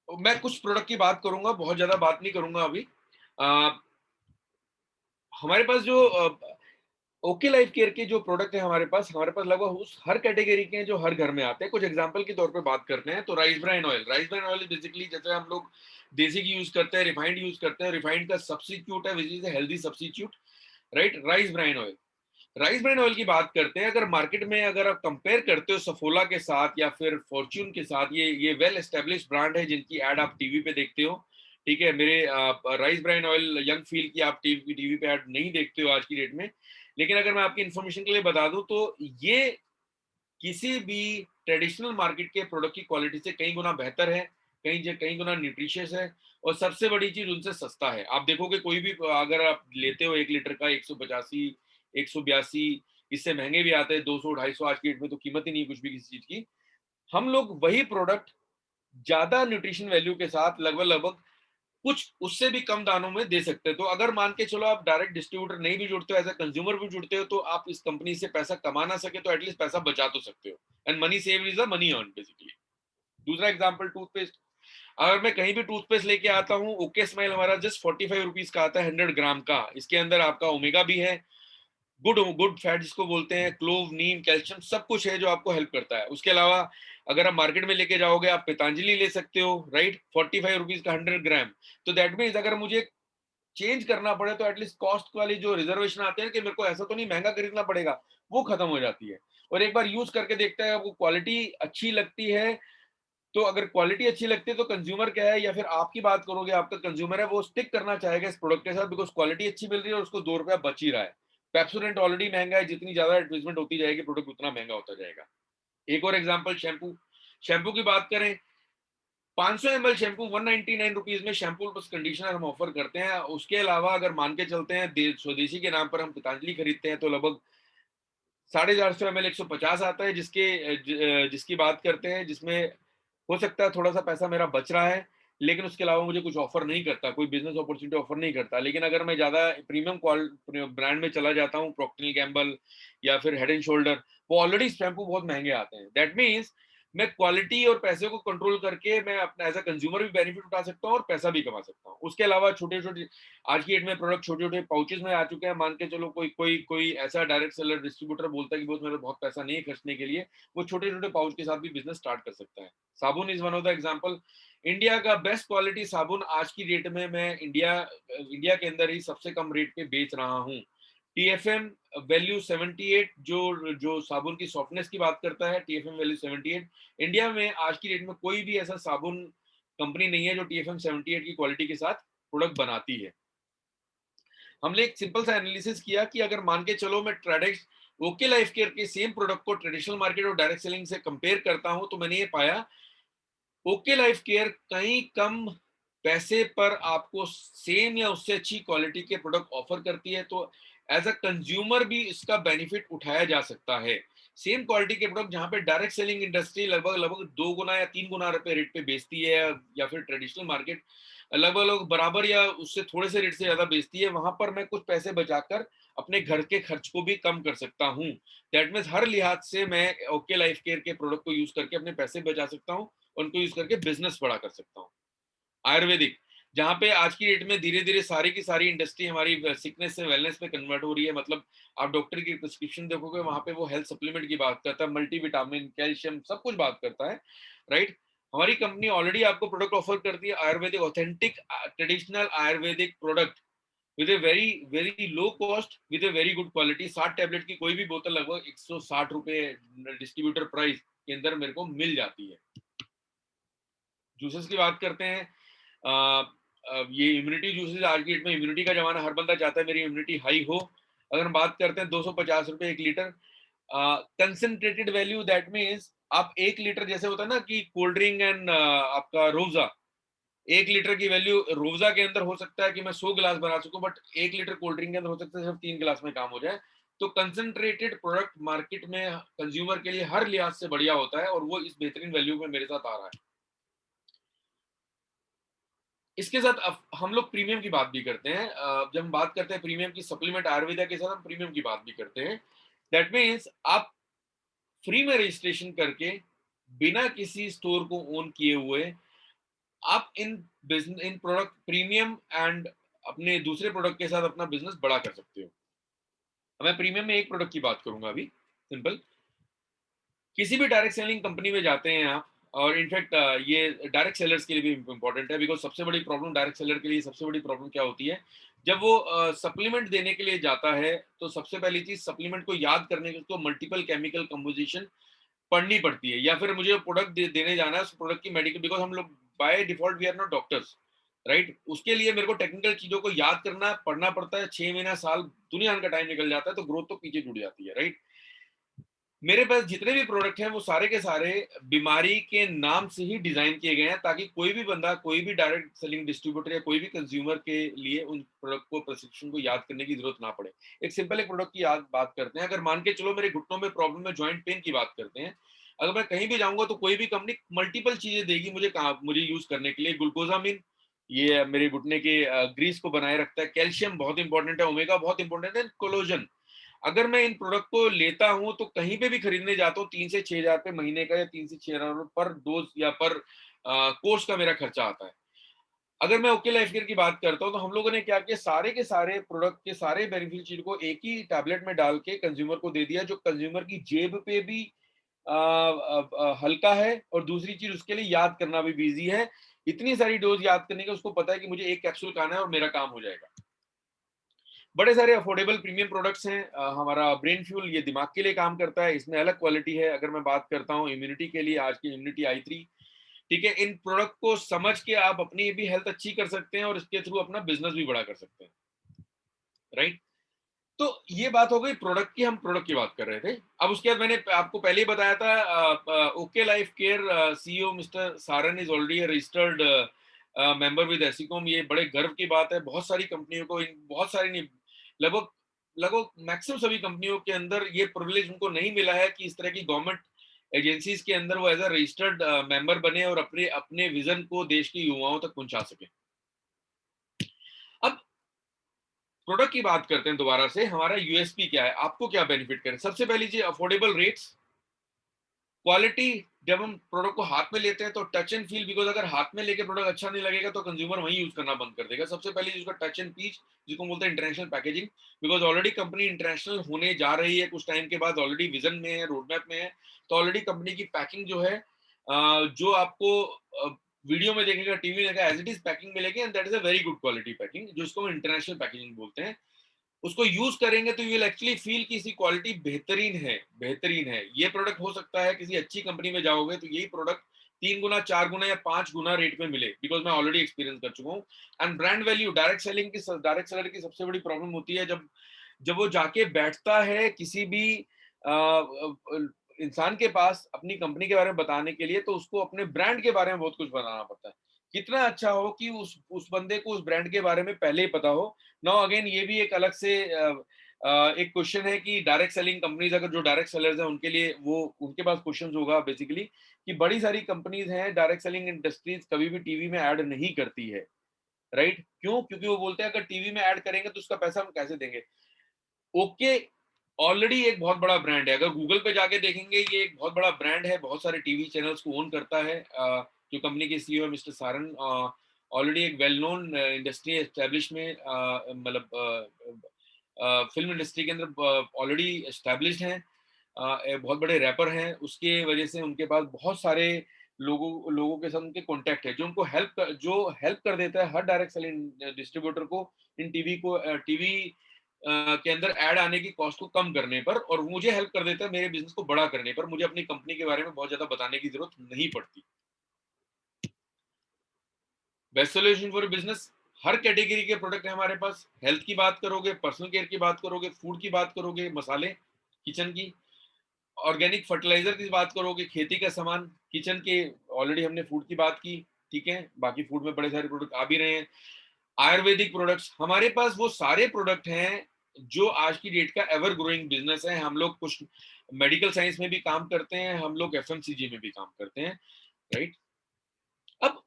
मैं कुछ प्रोडक्ट की बात करूंगा, बहुत ज्यादा बात नहीं करूंगा अभी। आ, हमारे पास जो ओके लाइफ केयर के जो प्रोडक्ट है, हमारे पास लगभग उस हर कैटेगरी के हैं जो हर घर में आते हैं। कुछ एग्जांपल के तौर पे बात करते हैं तो rice bran oil. Rice bran oil basically जैसे हम लोग देसी घी यूज करते हैं, रिफाइंड यूज करते हैं, रिफाइंड का सब्स्टिट्यूट है, which is healthy substitute, right. Rice bran oil, rice bran oil की बात करते हैं, अगर मार्केट में अगर आप कंपेयर करते हो सफोला के साथ या फिर फॉर्च्यून के साथ, ये वेल एस्टेब्लिश ब्रांड है जिनकी एड आप टीवी पे देखते हो, ठीक है। मेरे rice bran oil young feel की आप टीवी पे एड नहीं देखते हो आज की डेट में, लेकिन अगर मैं आपकी इन्फॉर्मेशन के लिए बता दूं तो ये किसी भी ट्रेडिशनल मार्केट के प्रोडक्ट की क्वालिटी से कई गुना बेहतर है, कई गुना न्यूट्रिशियस है, और सबसे बड़ी चीज उनसे सस्ता है। आप देखोगे कोई भी अगर आप लेते हो 1 लीटर का 185, 182, इससे महंगे भी आते हैं 200 250, आज की डेट में तो कीमत ही नहीं है कुछ भी किसी चीज की। हम लोग वही प्रोडक्ट ज्यादा न्यूट्रिशन वैल्यू के साथ लगभग लगभग कुछ उससे भी कम दानों में दे सकते हैं। तो अगर मान के चलो आप डायरेक्ट डिस्ट्रीब्यूटर नहीं भी जुड़ते हो, एज ए कंज्यूमर भी जुड़ते हो, तो आप इस कंपनी से पैसा कमा ना सके तो एटलीस्ट पैसा बचा तो सकते हो। And money save is a money earn basically. दूसरा एग्जांपल टूथपेस्ट। अगर मैं कहीं भी टूथपेस्ट लेके आता हूँ, ओके स्माइल हमारा जस्ट 45 रुपीज का आता है, 100 ग्राम का। इसके अंदर आपका ओमेगा भी है, गुड गुड फैट जिसको बोलते हैं, क्लोव, नीम, कैल्शियम, सब कुछ है जो आपको हेल्प करता है। उसके अलावा अगर आप मार्केट में लेके जाओगे, आप पतंजलि ले सकते हो, राइट, 45 रुपीज का 100 ग्राम। तो दैट मीन्स अगर मुझे चेंज करना पड़े तो एटलीस्ट कॉस्ट वाली जो रिजर्वेशन आते हैं कि मेरे को ऐसा तो नहीं महंगा खरीदना पड़ेगा, वो खत्म हो जाती है। और एक बार यूज करके देखते हैं, आपको क्वालिटी अच्छी लगती है, तो अगर क्वालिटी अच्छी लगती है तो कंज्यूमर क्या है, या फिर आपकी बात करोगे, आपका कंज्यूमर है, वो स्टिक करना चाहेगा इस प्रोडक्ट के साथ, बिकॉज क्वालिटी अच्छी मिल रही है और उसको 2 रुपया बच ही रहा है। पेप्सोडेंट ऑलरेडी महंगा है, जितनी ज्यादा एडवर्टाइजमेंट होती जाएगी प्रोडक्ट उतना महंगा होता जाएगा। एक और एग्जांपल, शैम्पू। शैम्पू की बात करें, 500 ml शैम्पू 199 रुपीज में शैम्पू प्लस कंडीशनर हम ऑफर करते हैं। उसके अलावा अगर मान के चलते हैं स्वदेशी के नाम पर हम पतंजलि खरीदते हैं तो लगभग 450 ml 150 आता है, जिसकी बात करते हैं, जिसमें हो सकता है थोड़ा सा पैसा मेरा बच रहा है, लेकिन उसके अलावा मुझे कुछ ऑफर नहीं करता, कोई बिजनेस अपॉर्चुनिटी ऑफर नहीं करता। लेकिन अगर मैं ज्यादा प्रीमियम ब्रांड में चला जाता हूँ, प्रॉक्टर एंड गैम्बल या फिर हेड एंड शोल्डर, वो ऑलरेडी शैम्पू बहुत महंगे आते हैं। दैट मीन्स मैं क्वालिटी और पैसे को कंट्रोल करके मैं अपना एज अ कंज्यूमर भी बेनिफिट उठा सकता हूँ और पैसा भी कमा सकता हूँ। उसके अलावा छोटे छोटे आज की डेट में प्रोडक्ट छोटे छोटे पाउचेस में आ चुके हैं। मान के चलो कोई कोई कोई ऐसा डायरेक्ट सेलर डिस्ट्रीब्यूटर बोलता है कि बहुत मेरे बहुत पैसा नहीं है खर्चने के लिए, वो छोटे छोटे पाउच के साथ भी बिजनेस स्टार्ट कर सकता है। साबुन is one of the example. India का बेस्ट क्वालिटी साबुन आज की डेट में मैं इंडिया के अंदर ही सबसे कम रेट पे बेच रहा हूँ। टीएफएम वैल्यू 78 जो जो साबुन की सॉफ्टनेस की बात करता है, टीएफएम वैल्यू 78। इंडिया में आज की डेट में कोई भी ऐसा साबुन कंपनी नहीं है जो टीएफएम 78 की क्वालिटी के साथ प्रोडक्ट बनाती है। हमने एक सिंपल सा एनालिसिस किया कि अगर मान के चलो मैं ट्रेडेक्स ओके लाइफ केयर के सेम प्रोडक्ट को ट्रेडिशनल मार्केट और डायरेक्ट सेलिंग से कंपेयर करता हूं, तो मैंने ये पाया ओके लाइफ केयर कहीं कम पैसे पर आपको सेम या उससे अच्छी क्वालिटी के प्रोडक्ट ऑफर करती है। तो एज अ कंज्यूमर भी इसका बेनिफिट उठाया जा सकता है। सेम क्वालिटी के प्रोडक्ट जहां पे डायरेक्ट सेलिंग इंडस्ट्री लगभग लगभग 2 गुना या 3 गुना रुपए रेट पे बेचती है, या फिर ट्रेडिशनल मार्केट लगभग लगभग बराबर या उससे थोड़े से रेट से ज्यादा बेचती है, वहां पर मैं कुछ पैसे बचाकर अपने घर के खर्च को भी कम कर सकता हूँ। दैट मीन्स हर लिहाज से मैं ओके लाइफ केयर के प्रोडक्ट को यूज करके अपने पैसे बचा सकता हूँ, उनको यूज करके बिजनेस बड़ा कर सकता हूँ। आयुर्वेदिक, जहां पे आज की डेट में धीरे धीरे सारी की सारी इंडस्ट्री हमारी सिकनेस से वेलनेस में कन्वर्ट हो रही है। मतलब आप डॉक्टर की प्रिस्क्रिप्शन देखोगे, वहां पे वो हेल्थ सप्लीमेंट की बात करता है, मल्टीविटामिन, कैल्शियम, सब कुछ बात करता है, राइट। हमारी कंपनी ऑलरेडी आपको प्रोडक्ट ऑफर करती है, Ayurvedic authentic traditional Ayurvedic product with a very very low cost with a very good quality. 60 tablet की कोई भी बोतल लगभग 160 रुपए डिस्ट्रीब्यूटर प्राइस के अंदर मेरे को मिल जाती है। जूसेस की बात करते हैं, ये इम्यूनिटी जूसेस, आज की डेट में इम्यूनिटी का जमाना, हर बंदा चाहता है मेरी इम्यूनिटी हाई हो। अगर हम बात करते हैं 250 रुपए 1 litre concentrated value, that means आप 1 लीटर, जैसे होता है ना कि कोल्ड ड्रिंक एंड आपका रोजा, 1 लीटर की वैल्यू रोजा के अंदर हो सकता है कि मैं 100 गिलास बना सकूं, बट 1 लीटर कोल्ड ड्रिंक के अंदर हो सकता है सिर्फ 3 गिलास में काम हो जाए। तो कंसंट्रेटेड प्रोडक्ट मार्केट में कंज्यूमर के लिए हर लिहाज से बढ़िया होता है, और वो इस बेहतरीन वैल्यू में मेरे साथ आ रहा है। इसके साथ अब हम लोग प्रीमियम की बात भी करते हैं। जब हम बात करते हैं प्रीमियम की, सप्लीमेंट आयुर्वेदा के साथ हम प्रीमियम की बात भी करते हैं। दैट मीन्स आप फ्री में रजिस्ट्रेशन करके, बिना किसी स्टोर को ओन किए हुए, आप in business, in product premium and अपने दूसरे प्रोडक्ट के साथ अपना बिजनेस बड़ा कर सकते हो। मैं प्रीमियम में एक प्रोडक्ट की बात करूंगा अभी, सिंपल। किसी भी डायरेक्ट सेलिंग कंपनी में जाते हैं आप, और इनफैक्ट ये डायरेक्ट सेलर्स के लिए भी इंपॉर्टेंट है, बिकॉज सबसे बड़ी प्रॉब्लम डायरेक्ट सेलर के लिए, सबसे बड़ी प्रॉब्लम क्या होती है, जब वो सप्लीमेंट देने के लिए जाता है, तो सबसे पहली चीज सप्लीमेंट को याद करने के, उसको मल्टीपल केमिकल कंपोजिशन पढ़नी पड़ती है, या फिर मुझे प्रोडक्ट देने जाना है, उस प्रोडक्ट की मेडिकल, बिकॉज हम लोग by default we are not doctors, right. उसके लिए मेरे को टेक्निकल चीजों को याद करना पढ़ना पड़ता है, 6 महीना साल दुनिया का टाइम निकल जाता है, तो ग्रोथ तो पीछे जुड़ जाती है, राइट। मेरे पास जितने भी प्रोडक्ट हैं वो सारे के सारे बीमारी के नाम से ही डिजाइन किए गए हैं, ताकि कोई भी बंदा, कोई भी डायरेक्ट सेलिंग डिस्ट्रीब्यूटर या कोई भी कंज्यूमर के लिए उन प्रोडक्ट को, प्रिस्क्रिप्शन को याद करने की जरूरत ना पड़े। एक सिंपल एक प्रोडक्ट की याद बात करते हैं। अगर मान के चलो मेरे घुटनों में प्रॉब्लम है, जॉइंट पेन की बात करते हैं, अगर मैं कहीं भी जाऊंगा तो कोई भी कंपनी मल्टीपल चीजें देगी मुझे, कहा मुझे यूज करने के लिए। ग्लूकोजामिन, ये मेरे घुटने के ग्रीस को बनाए रखता है। कैल्शियम बहुत इंपॉर्टेंट है, ओमेगा बहुत इंपॉर्टेंट है, कोलोजन। अगर मैं इन प्रोडक्ट को लेता हूं तो कहीं पे भी खरीदने जाता हूँ, 3 से 6 हजार पे महीने का, या 3 से 6 हजार पर डोज या पर कोर्स का मेरा खर्चा आता है। अगर मैं ओके लाइफ केयर की बात करता हूँ, तो हम लोगों ने क्या किया, सारे के सारे प्रोडक्ट के सारे बेनिफिट चीज को एक ही टैबलेट में डाल के कंज्यूमर को दे दिया, जो कंज्यूमर की जेब पे भी हल्का है, और दूसरी चीज उसके लिए याद करना भी बिजी है। इतनी सारी डोज याद करने का उसको पता है कि मुझे एक कैप्सूल खाना है और मेरा काम हो जाएगा। बड़े सारे अफोर्डेबल प्रीमियम प्रोडक्ट्स हैं। हमारा ब्रेन फ्यूल, ये दिमाग के लिए काम करता है, इसमें अलग क्वालिटी है। अगर मैं बात करता हूँ इम्यूनिटी के लिए, आज की इम्यूनिटी i3, ठीक है। इन प्रोडक्ट को समझ के आप अपनी भी हेल्थ अच्छी कर सकते हैं, और इसके थ्रू अपना बिजनेस भी बड़ा कर सकते हैं, राइट। तो ये बात हो गई प्रोडक्ट की, हम प्रोडक्ट की बात कर रहे थे। अब उसके बाद मैंने आपको पहले ही बताया था, okay life care CEO mister Saran is already registered member with Asicom. ये बड़े गर्व की बात है। बहुत सारी कंपनियों को, बहुत सारी नहीं, लगभग लगभग मैक्सिमम सभी कंपनियों के अंदर ये प्रिविलेज उनको नहीं मिला है कि इस तरह की गवर्नमेंट एजेंसीज के अंदर वो एज अ रजिस्टर्ड मेंबर बने और अपने अपने विजन को देश के युवाओं तक पहुंचा सके। अब प्रोडक्ट की बात करते हैं दोबारा से, हमारा यूएसपी क्या है, आपको क्या बेनिफिट करें। सबसे पहली चीज, अफोर्डेबल रेट्स, क्वालिटी, जब हम प्रोडक्ट को हाथ में लेते हैं तो टच एंड फील, बिकॉज अगर हाथ में लेके प्रोडक्ट अच्छा नहीं लगेगा तो कंज्यूमर वही यूज करना बंद कर देगा। सबसे पहले जिसका टच एंड पीच, जिसको बोलते हैं international packaging, because already company international होने जा रही है कुछ टाइम के बाद, ऑलरेडी विजन में है, रोड मैप में है। तो ऑलरेडी कंपनी की पैकिंग जो है, जो आपको वीडियो में देखेगा, टीवी में देखेगा, एज इट इज पैकिंग मिलेगी, and that is a very good quality packing, जिसको हम इंटरनेशनल पैकेजिंग बोलते हैं। उसको यूज करेंगे तो यू विल एक्चुअली फील कि इसकी क्वालिटी बेहतरीन है, बेहतरीन है। ये प्रोडक्ट हो सकता है किसी अच्छी कंपनी में जाओगे तो यही प्रोडक्ट 3 गुना, 4 गुना या 5 गुना रेट में मिले, बिकॉज मैं ऑलरेडी एक्सपीरियंस कर चुका हूँ। And brand value, direct seller की सबसे बड़ी प्रॉब्लम होती है जब जब वो जाके बैठता है किसी भी इंसान के पास अपनी कंपनी के बारे में बताने के लिए, तो उसको अपने ब्रांड के बारे में बहुत कुछ बताना पड़ता है। कितना अच्छा हो कि उस बंदे को उस ब्रांड के बारे में पहले ही पता हो। नाउ अगेन ये भी एक अलग से एक क्वेश्चन है कि डायरेक्ट सेलिंग कंपनीज, अगर जो डायरेक्ट सेलर्स हैं उनके लिए, वो उनके पास क्वेश्चन होगा बेसिकली कि बड़ी सारी कंपनीज हैं, डायरेक्ट सेलिंग इंडस्ट्रीज कभी भी टीवी में ऐड नहीं करती है, राइट? क्यों? क्योंकि वो बोलते हैं अगर टीवी में ऐड करेंगे तो उसका पैसा हम कैसे देंगे। ओके, ऑलरेडी एक बहुत बड़ा ब्रांड है, अगर गूगल पे जाके देखेंगे ये एक बहुत बड़ा ब्रांड है, बहुत सारे टीवी चैनल्स को ओन करता है। जो कंपनी के सीईओ है मिस्टर सारन, ऑलरेडी एक वेल नोन इंडस्ट्री एस्टेब्लिश में, फिल्म इंडस्ट्री के अंदर ऑलरेडी एस्टेब्लिश्ड हैं, बहुत बड़े रैपर हैं, उसके वजह से उनके पास बहुत सारे लोगों के साथ उनके कॉन्टैक्ट है, जो उनको हेल्प कर देता है हर डायरेक्ट सेलिंग डिस्ट्रीब्यूटर को इन टीवी के अंदर ऐड आने की कॉस्ट को कम करने पर, और मुझे हेल्प कर देता है मेरे बिजनेस को बड़ा करने पर। मुझे अपनी कंपनी के बारे में बहुत ज्यादा बताने की जरूरत नहीं पड़ती। Best solution for business, her category के प्रोडक्ट है हमारे पास। हेल्थ की बात करोगे, पर्सनल केयर की बात करोगे, फूड की बात करोगे, मसाले किचन की, ऑर्गेनिक फर्टिलाइजर की बात करोगे, खेती का सामान, किचन के, ऑलरेडी हमने फूड की बात की, ठीक है। बाकी फूड में बड़े सारे प्रोडक्ट आ भी रहे हैं। आयुर्वेदिक प्रोडक्ट्स, हमारे पास वो सारे प्रोडक्ट हैं जो आज की डेट का एवर ग्रोइंग बिजनेस है। हम लोग कुछ मेडिकल साइंस में भी काम करते हैं, हम लोग एफएमसीजी में भी काम करते हैं, राइट। अब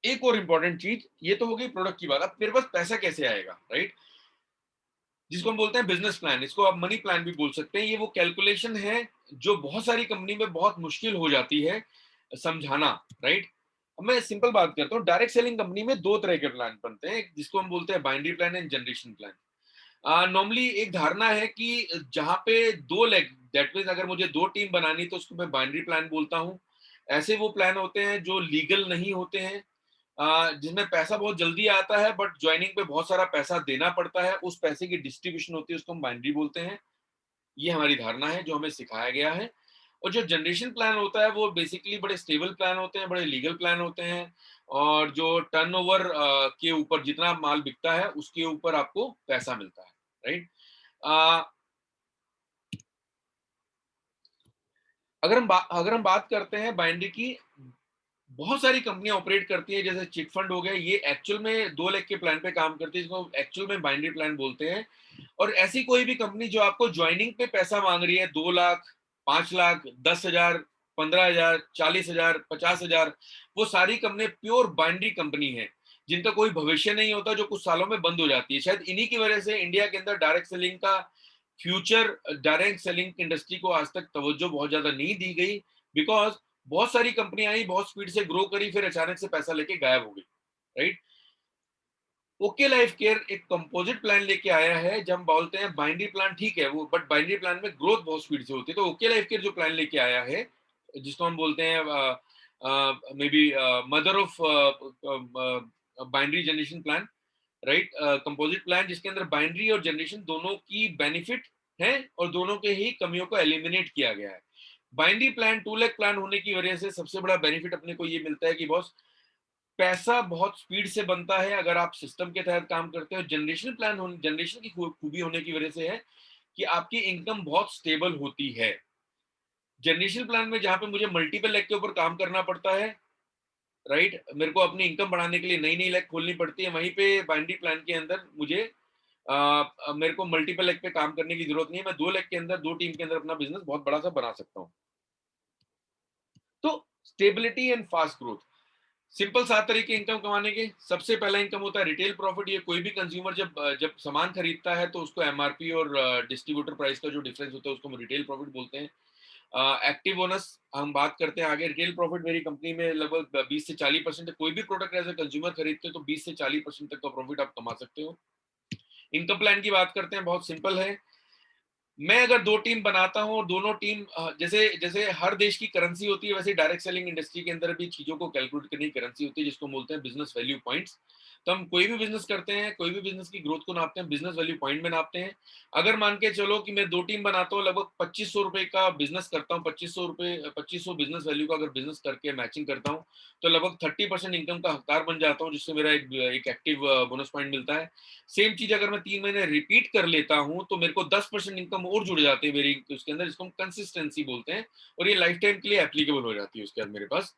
एक और इंपॉर्टेंट चीज, ये तो हो गई प्रोडक्ट की बात। अब मेरे पास पैसा कैसे आएगा, राइट, जिसको हम बोलते हैं बिजनेस प्लान, इसको आप मनी प्लान भी बोल सकते हैं। ये वो कैलकुलेशन है जो बहुत सारी कंपनी में बहुत मुश्किल हो जाती है समझाना, राइट। अब मैं सिंपल बात करता हूँ, डायरेक्ट सेलिंग कंपनी में दो तरह के प्लान बनते हैं, जिसको हम बोलते हैं binary plan and generation plan. Normally एक धारणा है कि जहां पे दो लेग, दैट मीन्स अगर मुझे दो टीम बनानी तो उसको मैं बाइनरी प्लान बोलता हूँ। ऐसे वो प्लान होते हैं जो लीगल नहीं होते हैं, जिसमें पैसा बहुत जल्दी आता है बट ज्वाइनिंग पे बहुत सारा पैसा देना पड़ता है, उस पैसे की डिस्ट्रीब्यूशन होती है, उसको हम बाइनरी बोलते हैं। ये हमारी धारणा है जो हमें सिखाया गया है। और जो जनरेशन प्लान होता है वो बेसिकली बड़े स्टेबल प्लान होते हैं, बड़े लीगल प्लान होते हैं, और जो टर्नओवर के ऊपर जितना माल बिकता है उसके ऊपर आपको पैसा मिलता है, राइट। अगर हम बात करते हैं बाइनरी की, बहुत सारी कंपनियां ऑपरेट करती हैं, जैसे चिट फंड हो गया, ये एक्चुअल में 2 लाख के प्लान पे काम करती है, जिसको एक्चुअल में बाइनरी प्लान बोलते हैं। और ऐसी कोई भी कंपनी जो आपको ज्वाइनिंग पे पैसा मांग रही है, 2 लाख, 5 लाख, 10,000, 15,000, 40,000, 50,000, वो सारी कंपनी प्योर बाइनरी कंपनी है, जिनका कोई भविष्य नहीं होता, जो कुछ सालों में बंद हो जाती है। शायद इन्हीं की वजह से इंडिया के अंदर डायरेक्ट सेलिंग का फ्यूचर, डायरेक्ट सेलिंग इंडस्ट्री को आज तक तवज्जो बहुत ज्यादा नहीं दी गई, बिकॉज बहुत सारी कंपनियां आई, बहुत स्पीड से ग्रो करी, फिर अचानक से पैसा लेके गायब हो गई, राइट। ओके लाइफ केयर एक कंपोजिट प्लान लेके आया है। जब हम बोलते हैं बाइनरी प्लान, ठीक है वो, बट बाइनरी प्लान में ग्रोथ बहुत स्पीड से होती है। तो ओके लाइफ केयर जो प्लान लेके आया है, जिसको हम बोलते हैं may be mother of binary generation plan, right, composite plan, जिसके अंदर बाइनरी और जनरेशन दोनों की बेनिफिट है और दोनों के ही कमियों को एलिमिनेट किया गया है। बाइनरी प्लान 2 लाख प्लान होने की वजह से सबसे बड़ा बेनिफिट अपने को ये मिलता है कि बॉस, पैसा बहुत स्पीड से बनता है अगर आप सिस्टम के तहत काम करते हो। जनरेशन की खूबी होने की वजह से है कि आपकी इनकम बहुत स्टेबल होती है। जनरेशन प्लान में जहां पे मुझे मल्टीपल लेग के ऊपर काम करना पड़ता है, राइट, मेरे को अपनी इनकम बढ़ाने के लिए नई नई लेग खोलनी पड़ती है, वहीं पे बाइनरी प्लान के अंदर मुझे मेरे को मल्टीपल लेग पे काम करने की जरूरत नहीं है। मैं 2 लेग के अंदर, 2 टीम के अंदर अपना बिजनेस बहुत बड़ा सा बना सकता हूँ। तो stability and fast growth, simple 7 तरीके इनकम कमाने के। सबसे पहला इनकम होता है रिटेल प्रॉफिट। ये कोई भी कंज्यूमर जब सामान खरीदता है तो उसको एमआरपी और डिस्ट्रीब्यूटर प्राइस का जो डिफरेंस होता है उसको हम रिटेल प्रॉफिट बोलते हैं। एक्टिव बोनस हम बात करते हैं आगे। रिटेल प्रॉफिट मेरी कंपनी में लगभग 20 से 40% है। कोई भी प्रोडक्ट एज ए कंज्यूमर खरीदते हो तो 20 से 40% तक का प्रॉफिट आप कमा सकते हो। इनकम प्लान की बात करते हैं, बहुत सिंपल है। मैं अगर 2 टीम बनाता हूँ और दोनों टीम जैसे जैसे हर देश की करेंसी होती है, वैसे डायरेक्ट सेलिंग इंडस्ट्री के अंदर भी चीजों को कैलकुलेट करने की करेंसी होती है, जिसको बोलते हैं बिजनेस वैल्यू पॉइंट्स। तो हम कोई भी बिजनेस करते हैं, कोई भी बिजनेस की ग्रोथ को नापते हैं, बिजनेस वैल्यू पॉइंट में नापते हैं। अगर मान के चलो कि मैं 2 टीम बनाता हूँ, लगभग 2500 रुपए का बिजनेस करता हूँ, 2500 बिजनेस वैल्यू का अगर बिजनेस करके मैचिंग करता हूँ, तो लगभग 30% इनकम का हकदार बन जाता हूँ, जिससे मेरा एक एक्टिव बोनस पॉइंट मिलता है। सेम चीज अगर मैं 3 महीने रिपीट कर लेता हूं तो मेरे को 10% इनकम और जुड़ जाती है मेरी उसके अंदर, जिसको हम कंसिस्टेंसी बोलते हैं, और ये लाइफ टाइम के लिए एप्लीकेबल हो जाती है उसके बाद मेरे पास।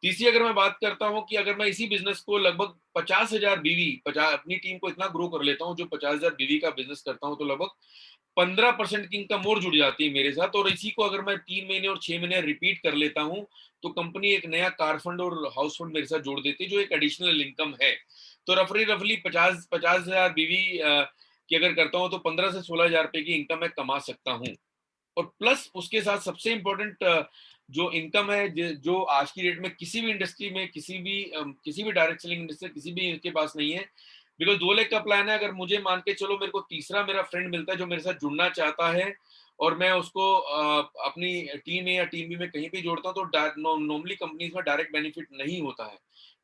तीसरी अगर मैं बात करता हूं कि अगर मैं इसी बिजनेस को लगभग 50,000 बीवी 50 अपनी टीम को इतना ग्रो कर लेता हूं, जो 50,000 बीवी का बिजनेस करता हूं, तो लगभग 15% की इनकम और जुड़ जाती है मेरे साथ। और इसी को अगर मैं 3 महीने और 6 महीने रिपीट कर लेता हूं, तो कंपनी एक नया कार फंड और हाउस फंड मेरे साथ जोड़ देती है, जो एक एडिशनल इनकम है। तो रफली रफली 50,000 बीवी की अगर करता हूँ तो 15 से 16 हजार रुपए की इनकम मैं कमा सकता हूँ। और प्लस उसके साथ सबसे इंपॉर्टेंट जो इनकम है, जो आज की डेट में किसी भी इंडस्ट्री में, किसी भी डायरेक्ट सेलिंग इंडस्ट्री किसी भी के पास नहीं है। बिकॉज 2 लाख का प्लान है, अगर मुझे मान के चलो मेरे को तीसरा मेरा फ्रेंड मिलता है जो मेरे साथ जुड़ना चाहता है, और मैं उसको अपनी टीम में या टीम बी में कहीं भी जोड़ता हूँ, तो नॉर्मली कंपनीज में डायरेक्ट बेनिफिट नहीं होता है।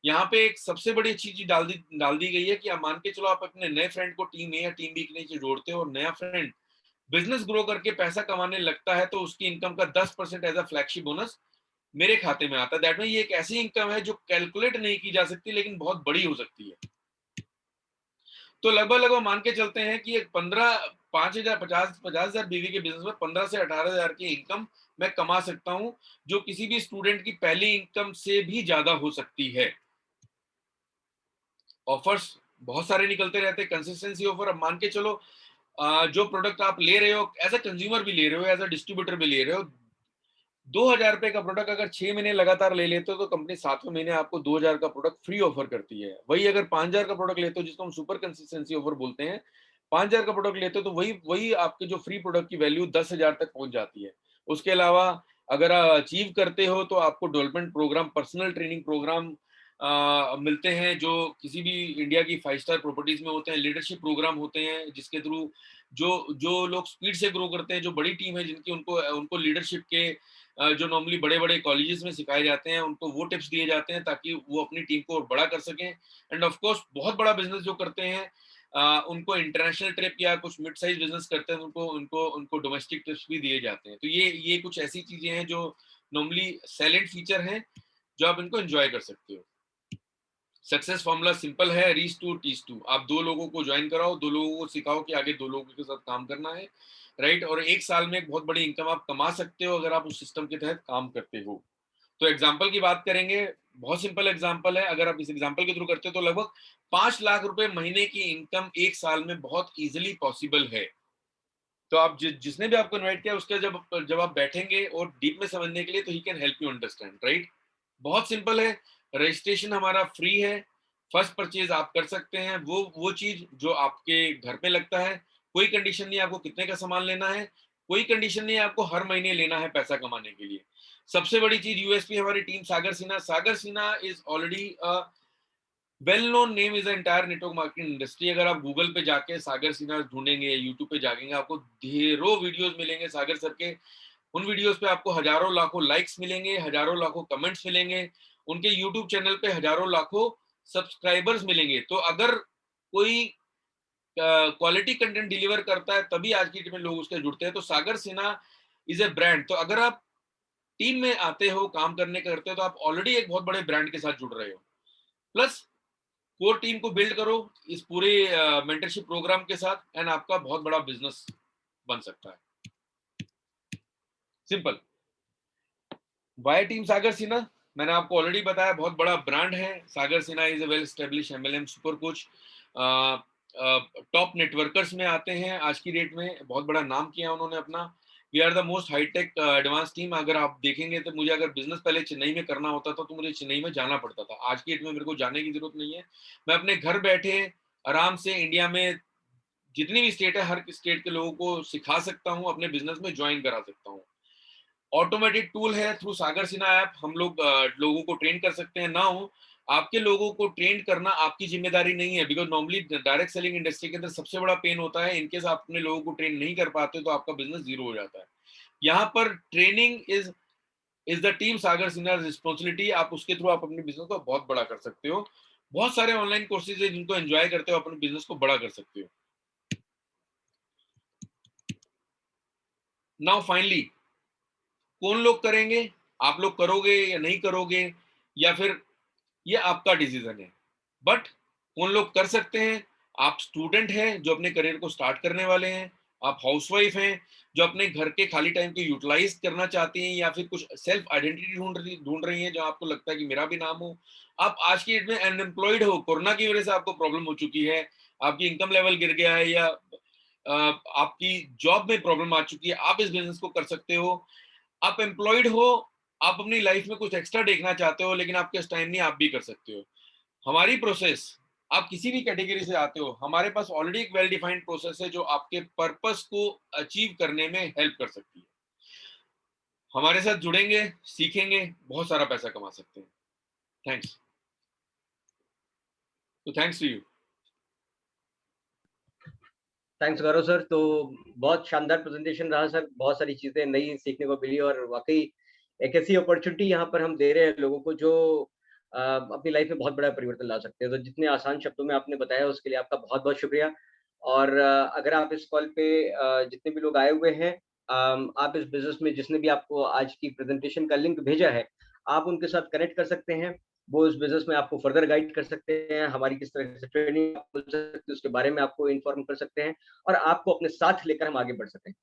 यहाँ पे एक सबसे बड़ी अच्छी चीज डाल दी गई है कि आप मान के चलो आप अपने नए फ्रेंड को टीम ए या टीम बी के नीचे जोड़ते हो, और नया फ्रेंड बिजनेस ग्रो करके पैसा कमाने लगता है, तो उसकी इनकम का 10% एज अ फ्लैगशिप बोनस मेरे खाते में आता है। दैट मीन ये एक ऐसी इनकम है जो कैलकुलेट नहीं की जा सकती, लेकिन बहुत बड़ी हो सकती है। तो लगभग लगभग मान के चलते हैं कि एक 50,000 बीवी के बिजनेस में 15 से 18 हजार की इनकम मैं कमा सकता हूं, जो किसी भी स्टूडेंट की पहली इनकम से भी ज्यादा हो सकती है। ऑफर्स बहुत सारे निकलते रहते हैं, कंसिस्टेंसी ऑफर। अब मान के चलो जो प्रोडक्ट आप ले रहे हो एज अ कंज्यूमर भी ले रहे हो, एज अ डिस्ट्रीब्यूटर भी ले रहे हो, 2,000 रुपए का प्रोडक्ट अगर 6 महीने लगातार ले लेते हो, तो कंपनी 7वें महीने आपको 2,000 का प्रोडक्ट फ्री ऑफर करती है। वही अगर 5,000 का प्रोडक्ट लेते हो, जिसको हम सुपर कंसिस्टेंसी ऑफर बोलते हैं, 5,000 का प्रोडक्ट लेते हो, तो वही वही आपके जो फ्री प्रोडक्ट की वैल्यू 10,000 तक पहुंच जाती है। उसके अलावा अगर अचीव करते हो तो आपको development program, personal training program मिलते हैं, जो किसी भी इंडिया की 5 स्टार प्रॉपर्टीज में होते हैं। लीडरशिप प्रोग्राम होते हैं, जिसके थ्रू जो जो लोग स्पीड से ग्रो करते हैं, जो बड़ी टीम है जिनकी, उनको उनको लीडरशिप के जो नॉर्मली बड़े बड़े कॉलेजेस में सिखाए जाते हैं, उनको वो टिप्स दिए जाते हैं ताकि वो अपनी टीम को और बड़ा कर सकें। एंड ऑफ कोर्स बहुत बड़ा बिजनेस जो करते हैं, उनको इंटरनेशनल ट्रिप, या कुछ मिड साइज बिजनेस करते हैं, उनको उनको उनको डोमेस्टिक ट्रिप्स भी दिए जाते हैं। तो ये कुछ ऐसी चीजें हैं जो नॉर्मली साइलेंट फीचर हैं, जो आप इनको एंजॉय कर सकते हो। सक्सेस फॉर्मूला सिंपल है, रीच टू टीच टू। आप 2 लोगों को ज्वाइन कराओ, 2 लोगों को सिखाओ कि आगे 2 लोगों के साथ काम करना है, राइट। और एक साल में एक बहुत बड़ी इनकम आप कमा सकते हो, अगर आप उस सिस्टम के तहत काम करते हो। तो एग्जाम्पल की बात करेंगे, बहुत सिंपल एग्जाम्पल है। अगर आप इस एग्जाम्पल के थ्रू करते हो, तो लगभग 5 लाख रुपए महीने की इनकम एक साल में बहुत इजिली पॉसिबल है। तो आप जिसने भी आपको इन्वाइट किया, उसका जब जब आप बैठेंगे और डीप में समझने के लिए, तो he can help you understand, right. बहुत सिंपल है। रजिस्ट्रेशन हमारा फ्री है। फर्स्ट परचेज आप कर सकते हैं, वो चीज जो आपके घर पे लगता है। कोई कंडीशन नहीं है आपको कितने का सामान लेना है, कोई कंडीशन नहीं है आपको हर महीने लेना है पैसा कमाने के लिए। सबसे बड़ी चीज यूएसपी हमारी team Sagar Sinha is already well known name is entire network marketing industry. अगर आप गूगल पे जाके सागर सिन्हा ढूंढेंगे, यूट्यूब पे जाएंगे, आपको ढेरों वीडियोस मिलेंगे सागर सर के। उन वीडियोस पे आपको हजारों लाखों लाइक्स मिलेंगे, हजारों लाखों कमेंट्स मिलेंगे। उनके यूट्यूब चैनल पे हजारों लाखों सब्सक्राइबर्स मिलेंगे। तो अगर कोई क्वालिटी कंटेंट डिलीवर करता है, तभी आज की डेट में लोग उसके जुड़ते हैं। तो सागर सिन्हा इज ए ब्रांड। तो अगर आप टीम में आते हो, काम करने करते हो, तो आप ऑलरेडी एक बहुत बड़े ब्रांड के साथ जुड़ रहे हो। प्लस कोर टीम को बिल्ड करो इस पूरे मेंटरशिप प्रोग्राम के साथ, एंड आपका बहुत बड़ा बिजनेस बन सकता है। Simple. Why team Sagar Sinha, मैंने आपको ऑलरेडी बताया, बहुत बड़ा ब्रांड है। Sagar Sinha is a well establish MLM super coach, top networkers में आते हैं आज की डेट में। बहुत बड़ा नाम किया उन्होंने अपना। We are the most hi-tech advance team. अगर आप देखेंगे तो मुझे अगर बिजनेस पहले चेन्नई में करना होता था, तो मुझे चेन्नई में जाना पड़ता था। आज की डेट में मेरे को जाने की जरूरत नहीं है। मैं अपने घर बैठे आराम से इंडिया में जितनी भी स्टेट है, हर स्टेट के लोगों को सिखा सकता हूँ, अपने बिजनेस में ज्वाइन करा सकता हूँ। ऑटोमेटेड टूल है, थ्रू सागर सिन्हा ऐप हम लोग लोगों को ट्रेन कर सकते हैं। नाउ आपके लोगों को ट्रेन करना आपकी जिम्मेदारी नहीं है, because normally direct selling industry के अंदर सबसे बड़ा पेन होता है, इनकेस आप अपने लोगों को ट्रेन नहीं कर पाते तो आपका बिजनेस जीरो हो जाता है। यहाँ पर training is the team Sagar Sinha responsibility. आप उसके थ्रू आप अपने बिजनेस को बहुत बड़ा कर सकते हो। बहुत सारे ऑनलाइन कोर्सेज है जिनको एंजॉय करते हो, अपने बिजनेस को बड़ा कर सकते हो। नाउ फाइनली कौन लोग करेंगे, आप लोग करोगे या नहीं करोगे, या फिर ये आपका डिसीजन है। बट कौन लोग कर सकते हैं, आप स्टूडेंट हैं जो अपने करियर को स्टार्ट करने वाले हैं, आप हाउसवाइफ हैं जो अपने घर के खाली टाइम को यूटिलाइज करना चाहती हैं, या फिर कुछ सेल्फ आइडेंटिटी ढूंढ रही हैं जो आपको लगता है कि मेरा भी नाम हो। आप आज की डेट में अनएम्प्लॉयड हो, कोरोना की वजह से आपको प्रॉब्लम हो चुकी है, आपकी इनकम लेवल गिर गया है, या आपकी जॉब में प्रॉब्लम आ चुकी है, आप इस बिजनेस को कर सकते हो। आप एम्प्लॉयड हो, आप अपनी लाइफ में कुछ एक्स्ट्रा देखना चाहते हो लेकिन आपके पास टाइम नहीं, आप भी कर सकते हो। हमारी प्रोसेस, आप किसी भी कैटेगरी से आते हो, हमारे पास ऑलरेडी एक वेल डिफाइंड प्रोसेस है जो आपके पर्पस को अचीव करने में हेल्प कर सकती है। हमारे साथ जुड़ेंगे, सीखेंगे, बहुत सारा पैसा कमा सकते हैं। थैंक्स। तो thanks to you. Thanks Gaurav sir. तो बहुत शानदार प्रेजेंटेशन रहा सर, बहुत सारी चीजें नई सीखने को मिली और वाकई एक ऐसी अपॉर्चुनिटी यहाँ पर हम दे रहे हैं लोगों को जो अपनी लाइफ में बहुत बड़ा परिवर्तन ला सकते हैं। तो जितने आसान शब्दों में आपने बताया उसके लिए आपका बहुत बहुत शुक्रिया। और अगर आप इस कॉल पे जितने भी लोग आए हुए हैं, आप इस बिजनेस में जिसने भी आपको आज की प्रेजेंटेशन का लिंक भेजा है, आप उनके साथ कनेक्ट कर सकते हैं। वो इस बिज़नेस में आपको फर्दर गाइड कर सकते हैं, हमारी किस तरह से ट्रेनिंग मिल सकती है, उसके बारे में आपको इन्फॉर्म कर सकते हैं और आपको अपने साथ लेकर हम आगे बढ़ सकते हैं।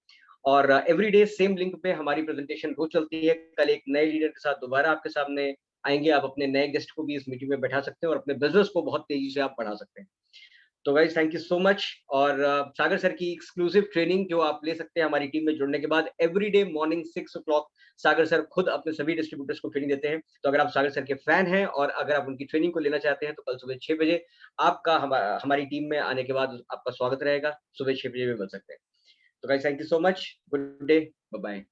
और एवरीडे सेम लिंक पे हमारी प्रेज़ेंटेशन रोज़ चलती है। कल एक नए लीडर के साथ दोबारा आपके सामने आएँगे, आप अपने नए गेस्ट को भी इस मीटिंग में बैठा सकते हैं और अपने बिज़नेस को बहुत तेज़ी से आप बढ़ा सकते हैं। तो guys thank you so much. और सागर सर की एक्सक्लूसिव ट्रेनिंग जो आप ले सकते हैं हमारी टीम में जुड़ने के बाद, एवरीडे मॉर्निंग 6 o'clock सागर सर खुद अपने सभी डिस्ट्रीब्यूटर्स को ट्रेनिंग देते हैं। तो अगर आप सागर सर के फैन हैं और अगर आप उनकी ट्रेनिंग को लेना चाहते हैं तो कल सुबह 6 बजे आपका हमारी टीम में आने के बाद आपका स्वागत रहेगा। सुबह 6 बजे भी मिल सकते हैं। तो guys thank you so much. Good day. Bye bye.